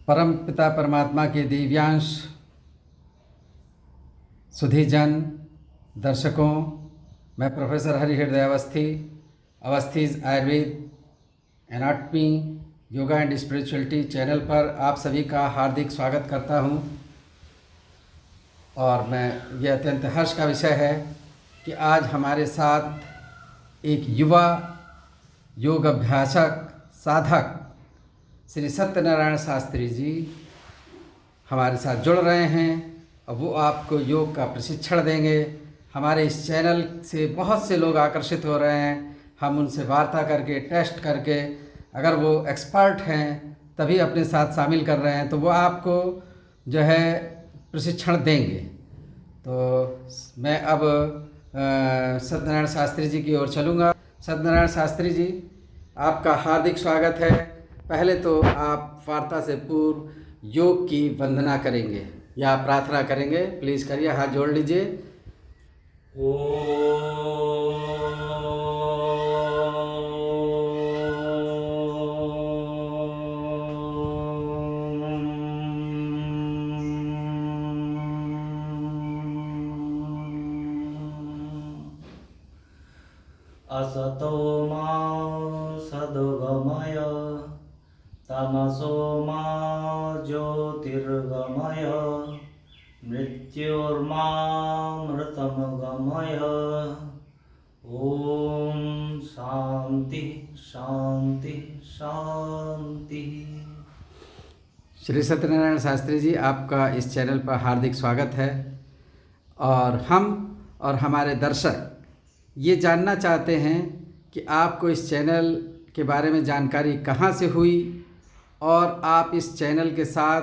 परम पिता परमात्मा के दिव्यांश सुधीजन दर्शकों, मैं professor Harihriday Awasthi, Awasthi's Ayurveda anatomy yoga and spirituality channel पर आप सभी का हार्दिक स्वागत करता हूं। और मैं ये अत्यंत हर्ष का विषय है कि आज हमारे साथ एक युवा योग अभ्यासक साधक श्री सत्यनारायण शास्त्री जी हमारे साथ जुड़ रहे हैं और वो आपको योग का प्रशिक्षण देंगे। हमारे इस चैनल से बहुत से लोग आकर्षित हो रहे हैं। हम उनसे वार्ता करके टेस्ट करके अगर वो एक्सपर्ट हैं तभी अपने साथ शामिल कर रहे हैं, तो वो आपको जो है प्रशिक्षण देंगे। तो मैं अब सत्यनारायण शास्त्री जी की ओर चलूँगा। सत्यनारायण शास्त्री जी, आपका हार्दिक स्वागत है। पहले तो आप वार्ता से पूर्व योग की वंदना करेंगे या प्रार्थना करेंगे। प्लीज़ करिए, हाथ जोड़ लीजिए। असतो मा सद्गमय तमसो मा ज्योतिर्गमय मृत्युर्मामृतमगमय। ओम शांति शांति शांति। श्री सत्यनारायण शास्त्री जी, आपका इस चैनल पर हार्दिक स्वागत है। और हम और हमारे दर्शक ये जानना चाहते हैं कि आपको इस चैनल के बारे में जानकारी कहाँ से हुई और आप इस चैनल के साथ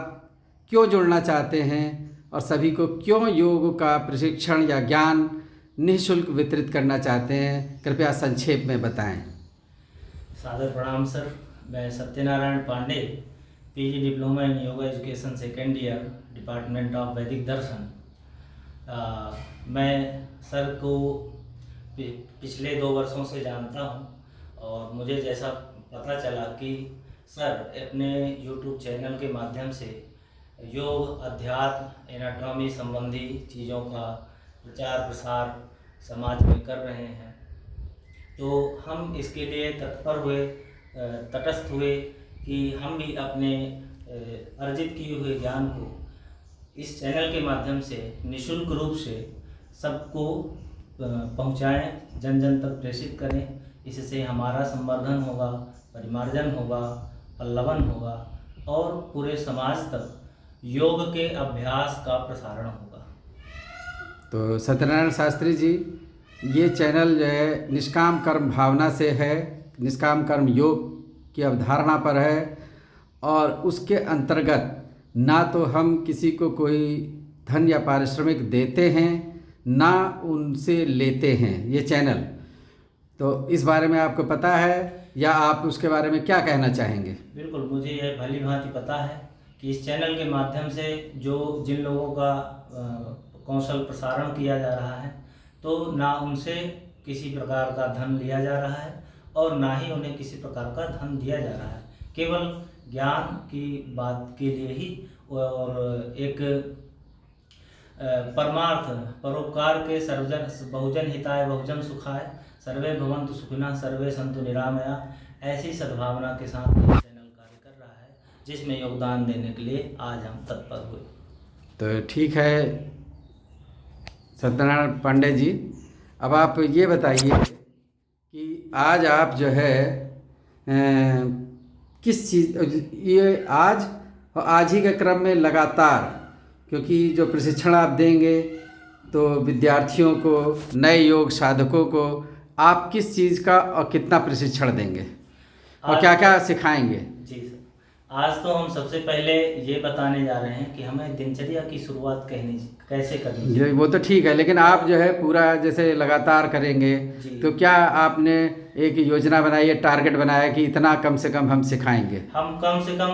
क्यों जुड़ना चाहते हैं और सभी को क्यों योग का प्रशिक्षण या ज्ञान निःशुल्क वितरित करना चाहते हैं, कृपया संक्षेप में बताएं। सादर प्रणाम सर। मैं Satyanarayan Pandey, PG diploma in yoga education second year, department of वैदिक दर्शन। मैं सर को पिछले 2 वर्षों से जानता हूं और मुझे जैसा पता चला कि सर अपने YouTube चैनल के माध्यम से योग, अध्यात्म, एनाटॉमी संबंधी चीज़ों का प्रचार प्रसार समाज में कर रहे हैं, तो हम इसके लिए तटस्थ हुए कि हम भी अपने अर्जित किए हुए ज्ञान को इस चैनल के माध्यम से निःशुल्क रूप से सबको पहुँचाएँ, जन जन तक प्रेषित करें। इससे हमारा संवर्धन होगा, परिमार्जन होगा, पल्लवन होगा और पूरे समाज तक योग के अभ्यास का प्रसारण होगा। तो सत्यनारायण शास्त्री जी, ये चैनल जो है निष्काम कर्म भावना से है, निष्काम कर्म योग की अवधारणा पर है और उसके अंतर्गत ना तो हम किसी को कोई धन या पारिश्रमिक देते हैं ना उनसे लेते हैं ये चैनल। तो इस बारे में आपको पता है या आप उसके बारे में क्या कहना चाहेंगे? बिल्कुल, मुझे यह भली भांति पता है कि इस चैनल के माध्यम से जिन लोगों का कौशल प्रसारण किया जा रहा है, तो ना उनसे किसी प्रकार का धन लिया जा रहा है और ना ही उन्हें किसी प्रकार का धन दिया जा रहा है। केवल ज्ञान की बात के लिए ही और एक परमार्थ परोपकार के सर्वजन बहुजन हिताय बहुजन सुखाय सर्वे भवन्तु सुखिनः सर्वे सन्तु निरामया, ऐसी सद्भावना के साथ ये चैनल कार्य कर रहा है, जिसमें योगदान देने के लिए आज हम तत्पर हुए। तो ठीक है सत्यनारायण पांडे जी, अब आप ये बताइए कि आज आप जो है किस चीज़ ये आज ही के क्रम में लगातार, क्योंकि जो प्रशिक्षण आप देंगे तो विद्यार्थियों को, नए योग साधकों को आप किस चीज़ का और कितना प्रशिक्षण देंगे और क्या क्या सिखाएंगे? जी सर, आज तो हम सबसे पहले ये बताने जा रहे हैं कि हमें दिनचर्या की शुरुआत कैसे करनी है। वो तो ठीक है, लेकिन आप जो है पूरा जैसे लगातार करेंगे तो क्या आपने एक योजना बनाई है, टारगेट बनाया कि इतना कम से कम हम सिखाएंगे? हम कम से कम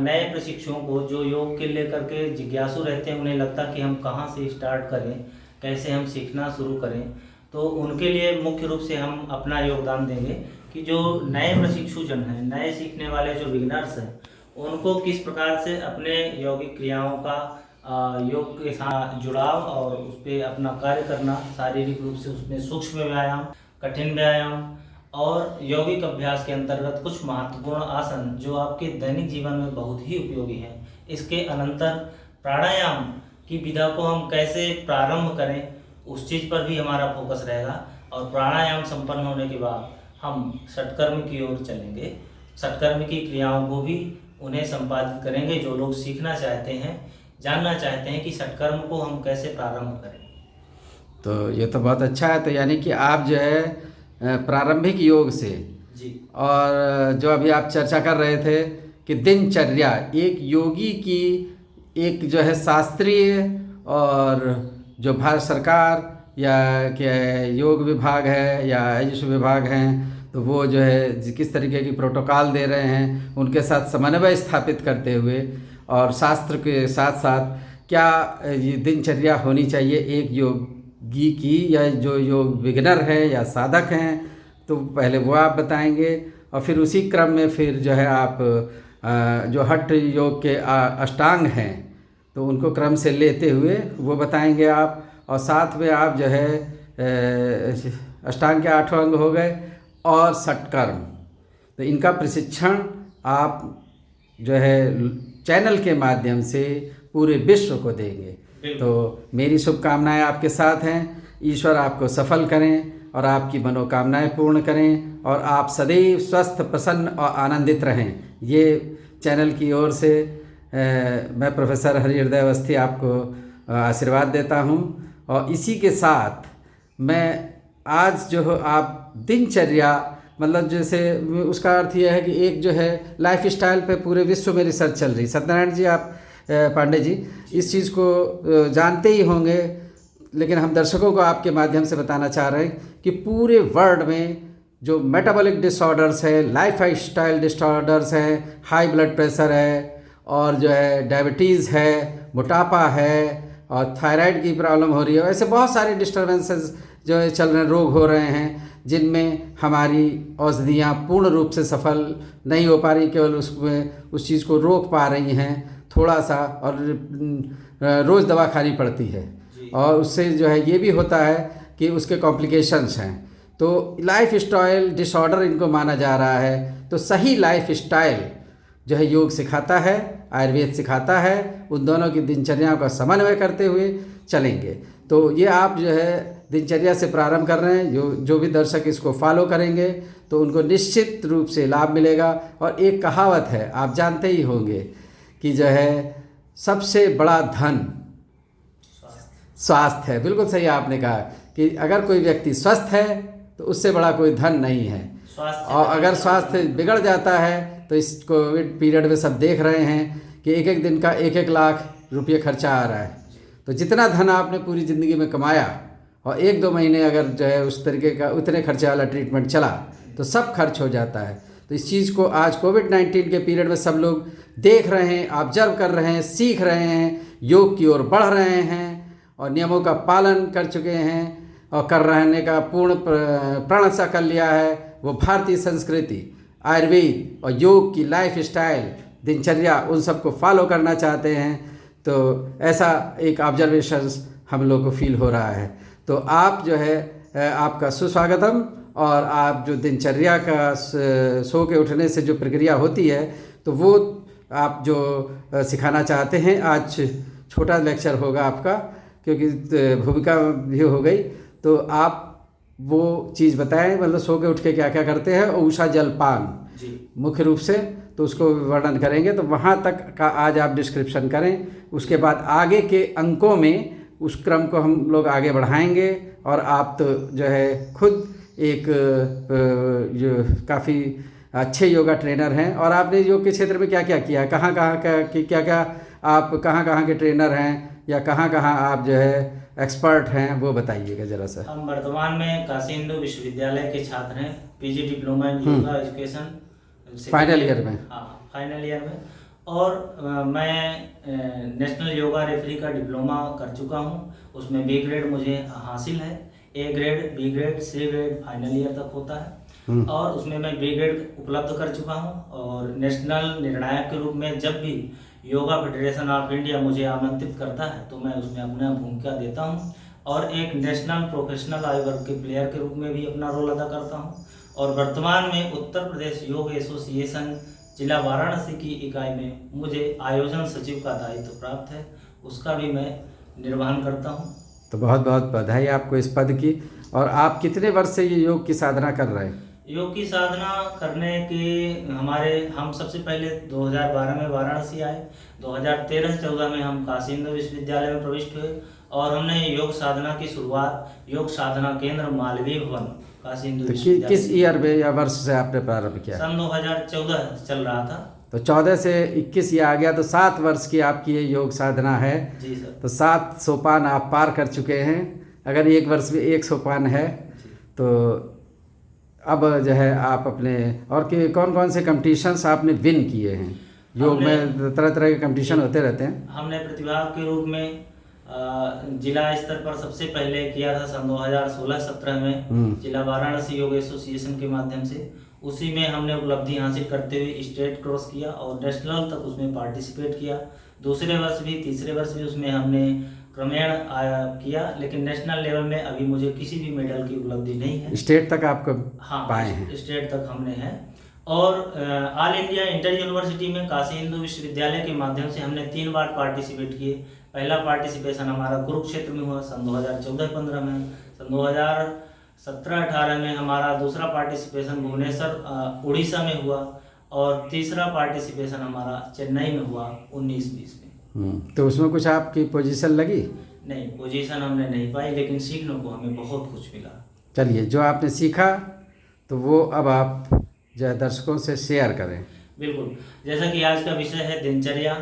नए प्रशिक्षुओं को जो योग के लेकर के जिज्ञासु रहते हैं, उन्हें लगता कि हम कहाँ से स्टार्ट करें, कैसे हम सीखना शुरू करें, तो उनके लिए मुख्य रूप से हम अपना योगदान देंगे कि जो नए प्रशिक्षु जन हैं, नए सीखने वाले जो बिगिनर्स हैं, उनको किस प्रकार से अपने यौगिक क्रियाओं का योग के साथ जुड़ाव और उस पर अपना कार्य करना, शारीरिक रूप से उसमें सूक्ष्म व्यायाम, कठिन व्यायाम और यौगिक अभ्यास के अंतर्गत कुछ महत्वपूर्ण आसन जो आपके दैनिक जीवन में बहुत ही उपयोगी हैं। इसके अनंतर प्राणायाम की विधा को हम कैसे प्रारंभ करें, उस चीज़ पर भी हमारा फोकस रहेगा। और प्राणायाम संपन्न होने के बाद हम षटकर्म की ओर चलेंगे। षटकर्म की क्रियाओं को भी उन्हें संपादित करेंगे जो लोग सीखना चाहते हैं, जानना चाहते हैं कि षटकर्म को हम कैसे प्रारंभ करें। तो ये तो बहुत अच्छा है। तो यानी कि आप जो है प्रारंभिक योग से जी, और जो अभी आप चर्चा कर रहे थे कि दिनचर्या एक योगी की एक जो है शास्त्रीय और जो भारत सरकार या क्या योग विभाग है या आयुष विभाग हैं तो वो जो है किस तरीके की प्रोटोकॉल दे रहे हैं उनके साथ समन्वय स्थापित करते हुए और शास्त्र के साथ साथ क्या ये दिनचर्या होनी चाहिए एक योगी की या जो योग बिगिनर है या साधक हैं, तो पहले वो आप बताएंगे और फिर उसी क्रम में फिर जो है आप जो हठ योग के अष्टांग हैं तो उनको क्रम से लेते हुए वो बताएंगे आप। और साथ में आप जो है अष्टांग के 8 अंग हो गए और षटकर्म, तो इनका प्रशिक्षण आप जो है चैनल के माध्यम से पूरे विश्व को देंगे। तो मेरी शुभकामनाएं आपके साथ हैं। ईश्वर आपको सफल करें और आपकी मनोकामनाएं पूर्ण करें और आप सदैव स्वस्थ, प्रसन्न और आनंदित रहें। ये चैनल की ओर से मैं प्रोफेसर हरिहृदय अवस्थी आपको आशीर्वाद देता हूं। और इसी के साथ मैं आज जो आप दिनचर्या मतलब जैसे उसका अर्थ यह है कि एक जो है लाइफ स्टाइल पे पूरे विश्व में रिसर्च चल रही। सत्यनारायण जी आप पांडे जी इस चीज़ को जानते ही होंगे, लेकिन हम दर्शकों को आपके माध्यम से बताना चाह रहे हैं कि पूरे वर्ल्ड में जो मेटाबॉलिक डिसऑर्डर्स है, लाइफ स्टाइल डिसऑर्डर्स हैं, हाई ब्लड प्रेशर है और जो है डायबिटीज़ है, मोटापा है और थायराइड की प्रॉब्लम हो रही है, ऐसे बहुत सारे डिस्टर्बेंसेस जो है चल रहे रोग हो रहे हैं जिनमें हमारी औषधियाँ पूर्ण रूप से सफल नहीं हो पा रही, केवल उसमें उस चीज़ को रोक पा रही हैं थोड़ा सा, और रोज़ दवा खानी पड़ती है और उससे जो है ये भी होता है कि उसके कॉम्प्लिकेशंस हैं। तो लाइफ स्टाइल डिसऑर्डर इनको माना जा रहा है। तो सही लाइफ स्टाइल जो है योग सिखाता है, आयुर्वेद सिखाता है, उन दोनों की दिनचर्याओं का समन्वय करते हुए चलेंगे। तो ये आप जो है दिनचर्या से प्रारंभ कर रहे हैं, जो भी दर्शक इसको फॉलो करेंगे तो उनको निश्चित रूप से लाभ मिलेगा। और एक कहावत है, आप जानते ही होंगे कि जो है सबसे बड़ा धन स्वास्थ्य है। बिल्कुल सही आपने कहा कि अगर कोई व्यक्ति स्वस्थ है तो उससे बड़ा कोई धन नहीं है। और अगर स्वास्थ्य बिगड़ जाता है तो इस कोविड पीरियड में सब देख रहे हैं कि एक एक दिन का 1-1 लाख रुपये खर्चा आ रहा है। तो जितना धन आपने पूरी ज़िंदगी में कमाया और 1-2 महीने अगर जो है उस तरीके का उतने खर्चे वाला ट्रीटमेंट चला तो सब खर्च हो जाता है। तो इस चीज़ को आज कोविड-19 के पीरियड में सब लोग देख रहे हैं, ऑब्जर्व कर रहे हैं, सीख रहे हैं, योग की ओर बढ़ रहे हैं और नियमों का पालन कर चुके हैं और कर रहने का पूर्ण प्रण सा कर लिया है। वो भारतीय संस्कृति, आयुर्वेद और योग की लाइफ स्टाइल, दिनचर्या उन सबको फॉलो करना चाहते हैं। तो ऐसा एक ऑब्जर्वेशंस हम लोग को फील हो रहा है। तो आप जो है आपका सुस्वागतम। और आप जो दिनचर्या का सो के उठने से जो प्रक्रिया होती है तो वो आप जो सिखाना चाहते हैं, आज छोटा लेक्चर होगा आपका क्योंकि भूमिका भी हो गई। तो आप वो चीज़ बताएं, मतलब सो के उठ के क्या क्या करते हैं। और उषा जलपान मुख्य रूप से तो उसको वर्णन करेंगे, तो वहाँ तक का आज आप डिस्क्रिप्शन करें। उसके बाद आगे के अंकों में उस क्रम को हम लोग आगे बढ़ाएंगे। और आप तो जो है खुद एक जो काफ़ी अच्छे योगा ट्रेनर हैं और आपने योग के क्षेत्र में क्या क्या किया, कहाँ क्या आप कहाँ के ट्रेनर हैं या कहाँ आप जो है एक्सपर्ट हैं, वो बताइएगा ज़रा सा। हम वर्तमान में काशी हिंदू विश्वविद्यालय के छात्र हैं, PG diploma in yoga education final year में। हाँ, फाइनल ईयर में। और मैं नेशनल योगा रेफरी का डिप्लोमा कर चुका हूँ, उसमें बी ग्रेड मुझे हासिल है। A grade, B grade, C grade final year तक होता है। और उसमें मैं बी ग्रेड उपलब्ध कर चुका हूं। और नेशनल निर्णायक के रूप में जब भी योगा फेडरेशन ऑफ इंडिया मुझे आमंत्रित करता है तो मैं उसमें अपना भूमिका देता हूं। और एक नेशनल प्रोफेशनल आयु वर्ग के प्लेयर के रूप में भी अपना रोल अदा करता हूं। और वर्तमान में उत्तर प्रदेश योग एसोसिएशन जिला वाराणसी की इकाई में मुझे आयोजन सचिव का दायित्व प्राप्त है, उसका भी मैं निर्वहन करता हूं। तो बहुत बहुत बधाई आपको इस पद की। और आप कितने वर्ष से ये योग की साधना कर रहे हैं? योग की साधना करने के हम सबसे पहले 2012 में वाराणसी आए। 2013-14 में हम काशी हिंदू विश्वविद्यालय में प्रविष्ट हुए और हमने योग साधना की शुरुआत योग साधना केंद्र मालवीय भवन काशी हिंदू तो विश्वविद्यालय किस ईयर में या वर्ष से आपने प्रारंभ किया? सन 2014 चल रहा था। तो 14 से 21 ये आ गया, तो 7 वर्ष की आपकी ये योग साधना है। जी सर। तो 7 सोपान आप पार कर चुके हैं। अगर एक वर्ष में 1 सोपान है तो अब जो है आप अपने और के कौन कौन से कंपटीशंस आपने विन किए हैं? योग में तरह तरह के कंपटीशन होते रहते हैं। हमने प्रतिभाग के रूप में जिला स्तर पर सबसे पहले किया था सन 2016-17 में जिला वाराणसी योग एसोसिएशन के माध्यम से। उसी में हमने उपलब्धि हासिल करते हुए स्टेट क्रॉस किया और नेशनल तक उसमें पार्टिसिपेट किया। दूसरे वर्ष भी तीसरे वर्ष भी उसमें हमने क्रमेण किया, लेकिन नेशनल लेवल में अभी मुझे किसी भी मेडल की उपलब्धि नहीं है। स्टेट तक आपको हाँ पाए हैं? स्टेट तक हमने है। और ऑल इंडिया इंटर यूनिवर्सिटी में काशी हिंदू विश्वविद्यालय के माध्यम से हमने 3 बार पार्टिसिपेट किए। पहला पार्टिसिपेशन हमारा कुरुक्षेत्र में हुआ सन 2014-15 में। सन 2017-18 में हमारा दूसरा पार्टिसिपेशन भुवनेश्वर उड़ीसा में हुआ और तीसरा पार्टिसिपेशन हमारा चेन्नई में हुआ 19-20 में। तो उसमें कुछ आपकी पोजीशन लगी? नहीं, पोजीशन हमने नहीं पाई, लेकिन सीखने को हमें बहुत कुछ मिला। चलिए, जो आपने सीखा तो वो अब आप जो है दर्शकों से शेयर करें। बिल्कुल, जैसा कि आज का विषय है दिनचर्या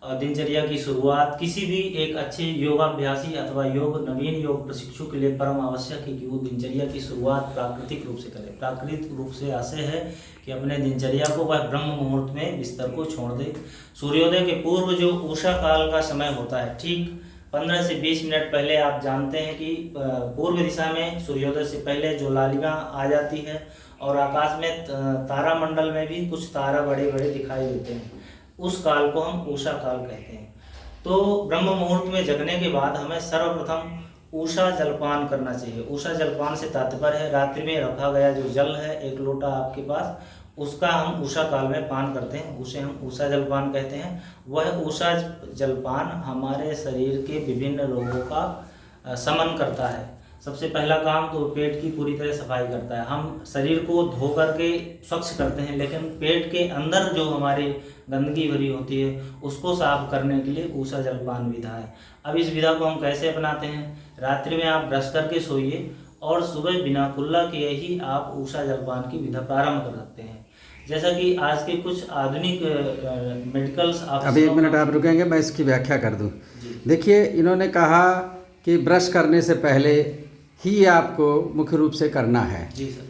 और दिनचर्या की शुरुआत किसी भी एक अच्छे योगाभ्यासी अथवा नवीन योग प्रशिक्षु के लिए परम आवश्यक है कि वो दिनचर्या की शुरुआत प्राकृतिक रूप से करे। प्राकृतिक रूप से आशय है कि अपने दिनचर्या को वह ब्रह्म मुहूर्त में बिस्तर को छोड़ दे। सूर्योदय के पूर्व जो उषा काल का समय होता है, ठीक 15 से 20 मिनट पहले आप जानते हैं कि पूर्व दिशा में सूर्योदय से पहले जो लालिमा आ जाती है और आकाश में तारा मंडल में भी कुछ तारा बड़े बड़े दिखाई देते हैं, उस काल को हम उषा काल कहते हैं। तो ब्रह्म मुहूर्त में जगने के बाद हमें सर्वप्रथम उषा जलपान करना चाहिए। उषा जलपान से तात्पर्य है रात्रि में रखा गया जो जल है 1 लोटा आपके पास, उसका हम उषा काल में पान करते हैं, उसे हम उषा जलपान कहते हैं। वह उषा जलपान हमारे शरीर के विभिन्न रोगों का शमन करता है। सबसे पहला काम तो पेट की पूरी तरह सफाई करता है। हम शरीर को धो करके स्वच्छ करते हैं, लेकिन पेट के अंदर जो हमारी गंदगी भरी होती है उसको साफ करने के लिए उषा जलपान विधा है। अब इस विधा को हम कैसे अपनाते हैं? रात्रि में आप ब्रश करके सोइए और सुबह बिना कुल्ला किए ही आप उषा जलपान की विधा प्रारंभ कर सकते हैं। जैसा कि आज के कुछ आधुनिक मेडिकल्स अभी 1 मिनट आप रुकेंगे, मैं इसकी व्याख्या कर दूं। देखिए, इन्होंने कहा कि ब्रश करने से पहले ही आपको मुख्य रूप से करना है। जी सर।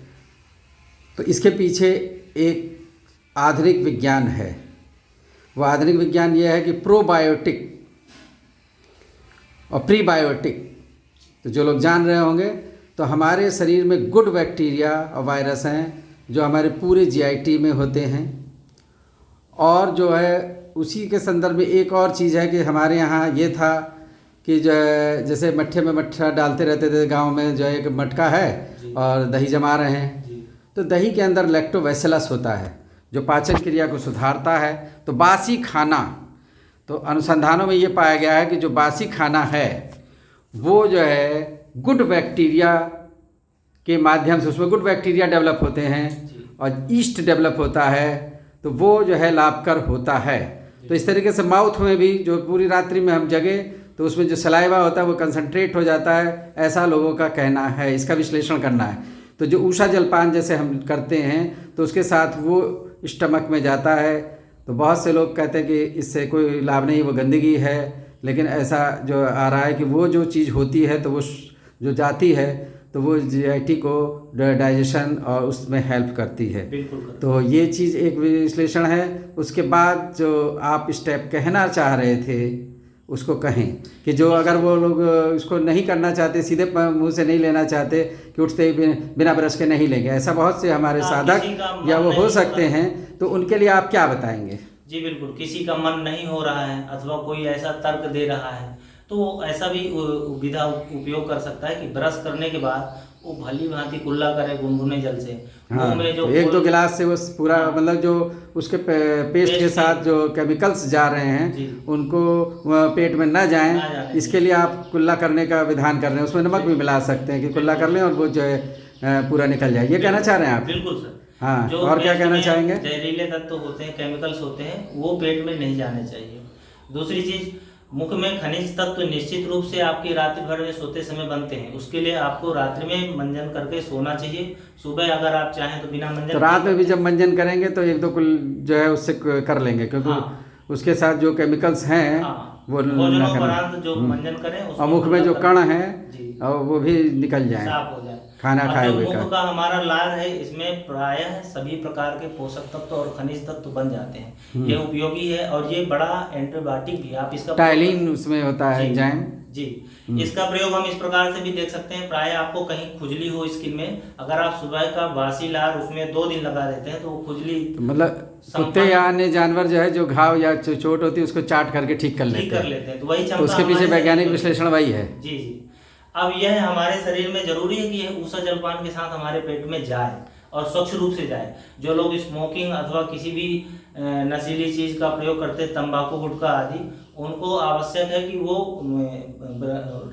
तो इसके पीछे एक आधुनिक विज्ञान है। वो आधुनिक विज्ञान ये है कि प्रोबायोटिक और प्रीबायोटिक, तो जो लोग जान रहे होंगे, तो हमारे शरीर में गुड बैक्टीरिया और वायरस हैं जो हमारे पूरे जीआईटी में होते हैं। और जो है उसी के संदर्भ में एक और चीज़ है कि हमारे यहाँ ये था कि जो है जैसे मट्ठे में मट्ठा डालते रहते थे गांव में, जो है एक मटका है और दही जमा रहे हैं, तो दही के अंदर लैक्टोबैसिलस होता है जो पाचन क्रिया को सुधारता है। तो बासी खाना, तो अनुसंधानों में ये पाया गया है कि जो बासी खाना है वो जो है गुड बैक्टीरिया के माध्यम से, उसमें गुड बैक्टीरिया डेवलप होते हैं और ईस्ट डेवलप होता है, तो वो जो है लाभकर होता है। तो इस तरीके से माउथ में भी जो पूरी रात्रि में हम जगे तो उसमें जो सलाइवा होता है वो कंसंट्रेट हो जाता है, ऐसा लोगों का कहना है। इसका विश्लेषण करना है तो जो उषा जलपान जैसे हम करते हैं तो उसके साथ वो स्टमक में जाता है। तो बहुत से लोग कहते हैं कि इससे कोई लाभ नहीं, वो गंदगी है, लेकिन ऐसा जो आ रहा है कि वो जो चीज़ होती है तो वो जो जाती है तो वो जीआईटी को डाइजेशन और उसमें हेल्प करती है। तो ये चीज़ एक विश्लेषण है। उसके बाद जो आप स्टेप कहना चाह रहे थे उसको कहें कि जो अगर वो लोग इसको नहीं करना चाहते, सीधे मुंह से नहीं लेना चाहते कि उठते ही बिना ब्रश के नहीं लेंगे, ऐसा बहुत से हमारे हाँ, साधक किसी का मन या वो हो नहीं सकते होता। हैं, तो उनके लिए आप क्या बताएंगे? जी बिल्कुल, किसी का मन नहीं हो रहा है अथवा कोई ऐसा तर्क दे रहा है तो वो ऐसा भी विधा उपयोग कर सकता है कि ब्रश करने के बाद वो भली भांति कुल्ला करे गुनगुने जल से। हाँ, मुंह में जो तो एक दो गिलास से वो पूरा हाँ, मतलब जो उसके पेस्ट के पेस्ट साथ जो केमिकल्स जा रहे जी हैं उनको पेट में ना जाएं, ना जाने इसके लिए आप कुल्ला करने का विधान कर रहे हैं। उसमें नमक भी मिला सकते हैं कि कुल्ला कर लें और वो जो है पूरा निकल जाए। ये कहना चाह रहे हैं आप? बिल्कुल सर। हाँ, जो और क्या पेस्ट कहना में चाहेंगे? जहरीले तत्व होते हैं, केमिकल्स होते हैं, वो पेट में नहीं जाने चाहिए। दूसरी चीज, मुख में खनिज तत्व निश्चित रूप से आपकी रात्रि भर में सोते समय बनते हैं, उसके लिए आपको रात्रि में मंजन करके सोना चाहिए। सुबह अगर आप चाहें तो बिना मंजन तो रात में भी जब मंजन करेंगे तो एक दो कुल जो है उससे कर लेंगे, क्योंकि हाँ, उसके साथ जो केमिकल्स हैं हाँ, वो ना भोजनोपरांत जो करना। मंजन करें और उसमें मुख में जो कुल्ला कण है जी और वो भी निकल जाए, साफ हो जाए। खाना अब खाए जो हुए मुख का। का हमारा लार है, इसमें प्रायः सभी प्रकार के पोषक तत्व और खनिज तत्व बन जाते हैं। ये उपयोगी है और ये बड़ा एंटीबायोटिक भी है। आप इसका टाइलिन उसमें होता है जी, एंजाइम। जी इसका प्रयोग हम इस प्रकार से भी देख सकते हैं। प्राय आपको कहीं खुजली हो स्किन में, अगर आप सुबह का बासी लार उसमें 2 दिन लगा देते हैं तो वो खुजली तो मतलब कुत्ते या अन्य जानवर जो है जो घाव या चोट होती है उसको चाट करके ठीक कर लेते हैं। तो वही तो क्षमता उसके पीछे हमारे वैज्ञानिक शरीर में- विश्लेषण वही है। जी जी। अब यह हमारे शरीर में जरूरी है कि यह ऊषा जलपान के साथ हमारे पेट में जाए और स्वच्छ रूप से जाए। जो लोग स्मोकिंग अथवा किसी भी नशीली चीज का प्रयोग करते हैं, तंबाकू गुटखा आदि, उनको आवश्यक है कि वो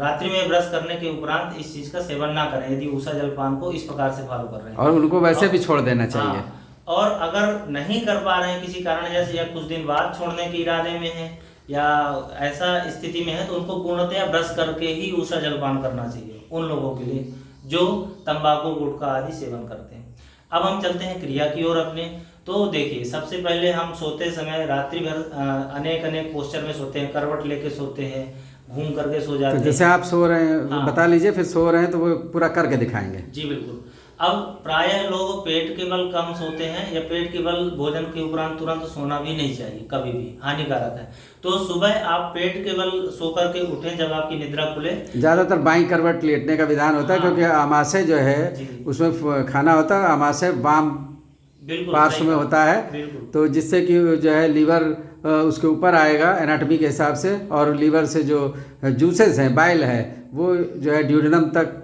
रात्रि में ब्रश करने के उपरांत इस चीज का सेवन ना करें, यदि ऊषा जलपान को इस प्रकार से फॉलो कर रहे हैं। और उनको वैसे भी छोड़ देना चाहिए। हाँ, और अगर नहीं कर पा रहे हैं किसी कारण जैसे, या कुछ दिन बाद छोड़ने के इरादे में है या ऐसा स्थिति में है, तो उनको पूर्णतया ब्रश करके ही ऊषा जलपान करना चाहिए उन लोगों के लिए जो तंबाकू गुटखा आदि सेवन करते हैं। अब हम चलते हैं क्रिया की ओर अपने। तो देखिए, सबसे पहले हम सोते समय रात्रि भर अनेक अनेक पोस्चर में सोते हैं, करवट लेके सोते हैं, घूम करके सो जाते तो हैं। जैसे आप सो रहे हैं हाँ। बता लीजिए, फिर सो रहे हैं तो वो पूरा करके दिखाएंगे। जी बिल्कुल। अब प्रायः लोग पेट के बल कम सोते हैं या पेट के बल भोजन के उपरांत तुरंत सोना भी नहीं चाहिए, कभी भी हानिकारक है। तो सुबह आप पेट के बल सो करके उठें जब आपकी निद्रा खुले। ज़्यादातर बाईं करवट लेटने का विधान होता है, हाँ। क्योंकि अमाशय जो है जी। उसमें खाना होता है, अमाशय वाम बिल्कुल पार्श्व सही में कहा। होता है, बिल्कुल। तो जिससे कि जो है लीवर उसके ऊपर आएगा एनाटॉमी के हिसाब से, और लीवर से जो जूसेस हैं, बाइल है, वो जो है ड्यूडेनम तक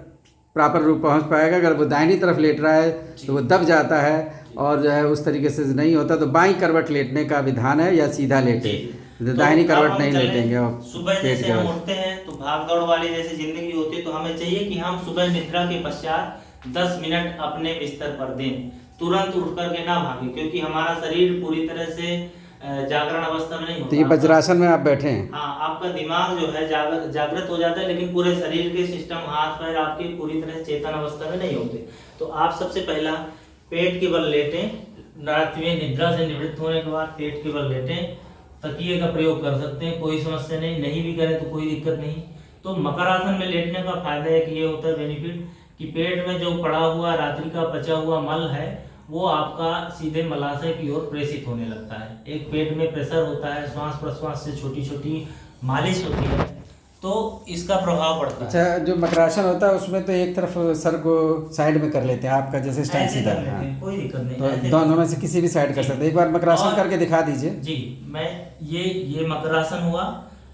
प्रॉपर रूप पहुंच पाएगा। अगर वो दाहिनी तरफ लेट रहा है तो वो दब जाता है और जो है उस तरीके से नहीं होता। तो बाईं करवट लेटने का विधान है, या सीधा लेटे, तो दाहिनी अब करवट हम नहीं चलें, लेटेंगे। और सुबह पेट जैसे के हम बल उठते हैं तो भाग दौड़ वाली जैसे जिंदगी होती है, तो हमें चाहिए कि हम सुबह निद्रा के पश्चात 10 मिनट अपने बिस्तर पर दें। तुरंत उठ करके ना भागे, क्योंकि हमारा शरीर पूरी तरह से जागरण अवस्था में नहीं होता। तो ये वज्रासन में आप बैठे हैं। हाँ, आपका दिमाग जो है जागृत हो जाता है, लेकिन पूरे शरीर के सिस्टम, हाथ पैर आपके पूरी तरह चेतन अवस्था में नहीं होते। तो आप सबसे पहला पेट के बल लेटें। रात में निद्रा से निवृत्त होने के बाद पेट के बल लेटें। तकिए का प्रयोग कर सकते हैं, कोई समस्या नहीं भी करें तो कोई दिक्कत नहीं। तो मकरासन में लेटने का फायदा एक ये होता है बेनिफिट, कि पेट में जो पड़ा हुआ रात्रि का पचा हुआ मल है वो आपका सीधे मलाशय की ओर प्रेषित होने लगता है। एक पेट में प्रेशर होता है, श्वास प्रश्वास से छोटी छोटी मालिश होती है, तो इसका प्रभाव पड़ता है। अच्छा, जो मकरासन होता है उसमें तो एक तरफ सर को साइड में कर लेते हैं, आपका जैसे स्टैंड ऐसे सीधा कर लेते है। हैं, कोई दिक्कत नहीं। तो ऐसे दोनों में से किसी भी साइड कर जी। सकते हैं। एक बार मकरासन और- करके दिखा दीजिए। जी, मैं ये मकरासन हुआ।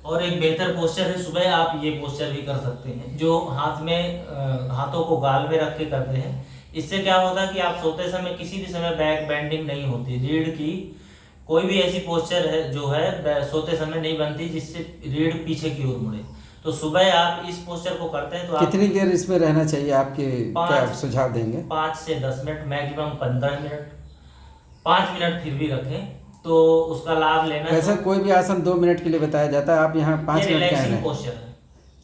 और एक बेहतर पोस्चर है, सुबह आप ये पोस्चर भी कर सकते हैं, जो हाथ में हाथों को गाल में रख के करते हैं। इससे क्या होता है कि आप सोते समय किसी भी समय बैक बेंडिंग नहीं होती, रीढ़ की कोई भी ऐसी पोस्चर है जो है सोते समय नहीं बनती जिससे रीढ़ पीछे की ओर मुड़े। तो सुबह आप इस पोस्चर को करते हैं तो आप कितनी देर इसमें रहना चाहिए, आपके क्या सुझाव देंगे? 5 से 10 मिनट, मैक्सिमम 15 मिनट, 5 मिनट फिर भी रखें तो उसका लाभ लेना। वैसे कोई भी आसन 2 मिनट के लिए बताया जाता है, आप यहाँ 5 मिनट कह रहे रिलैक्सिंग हैं, पोस्चर है।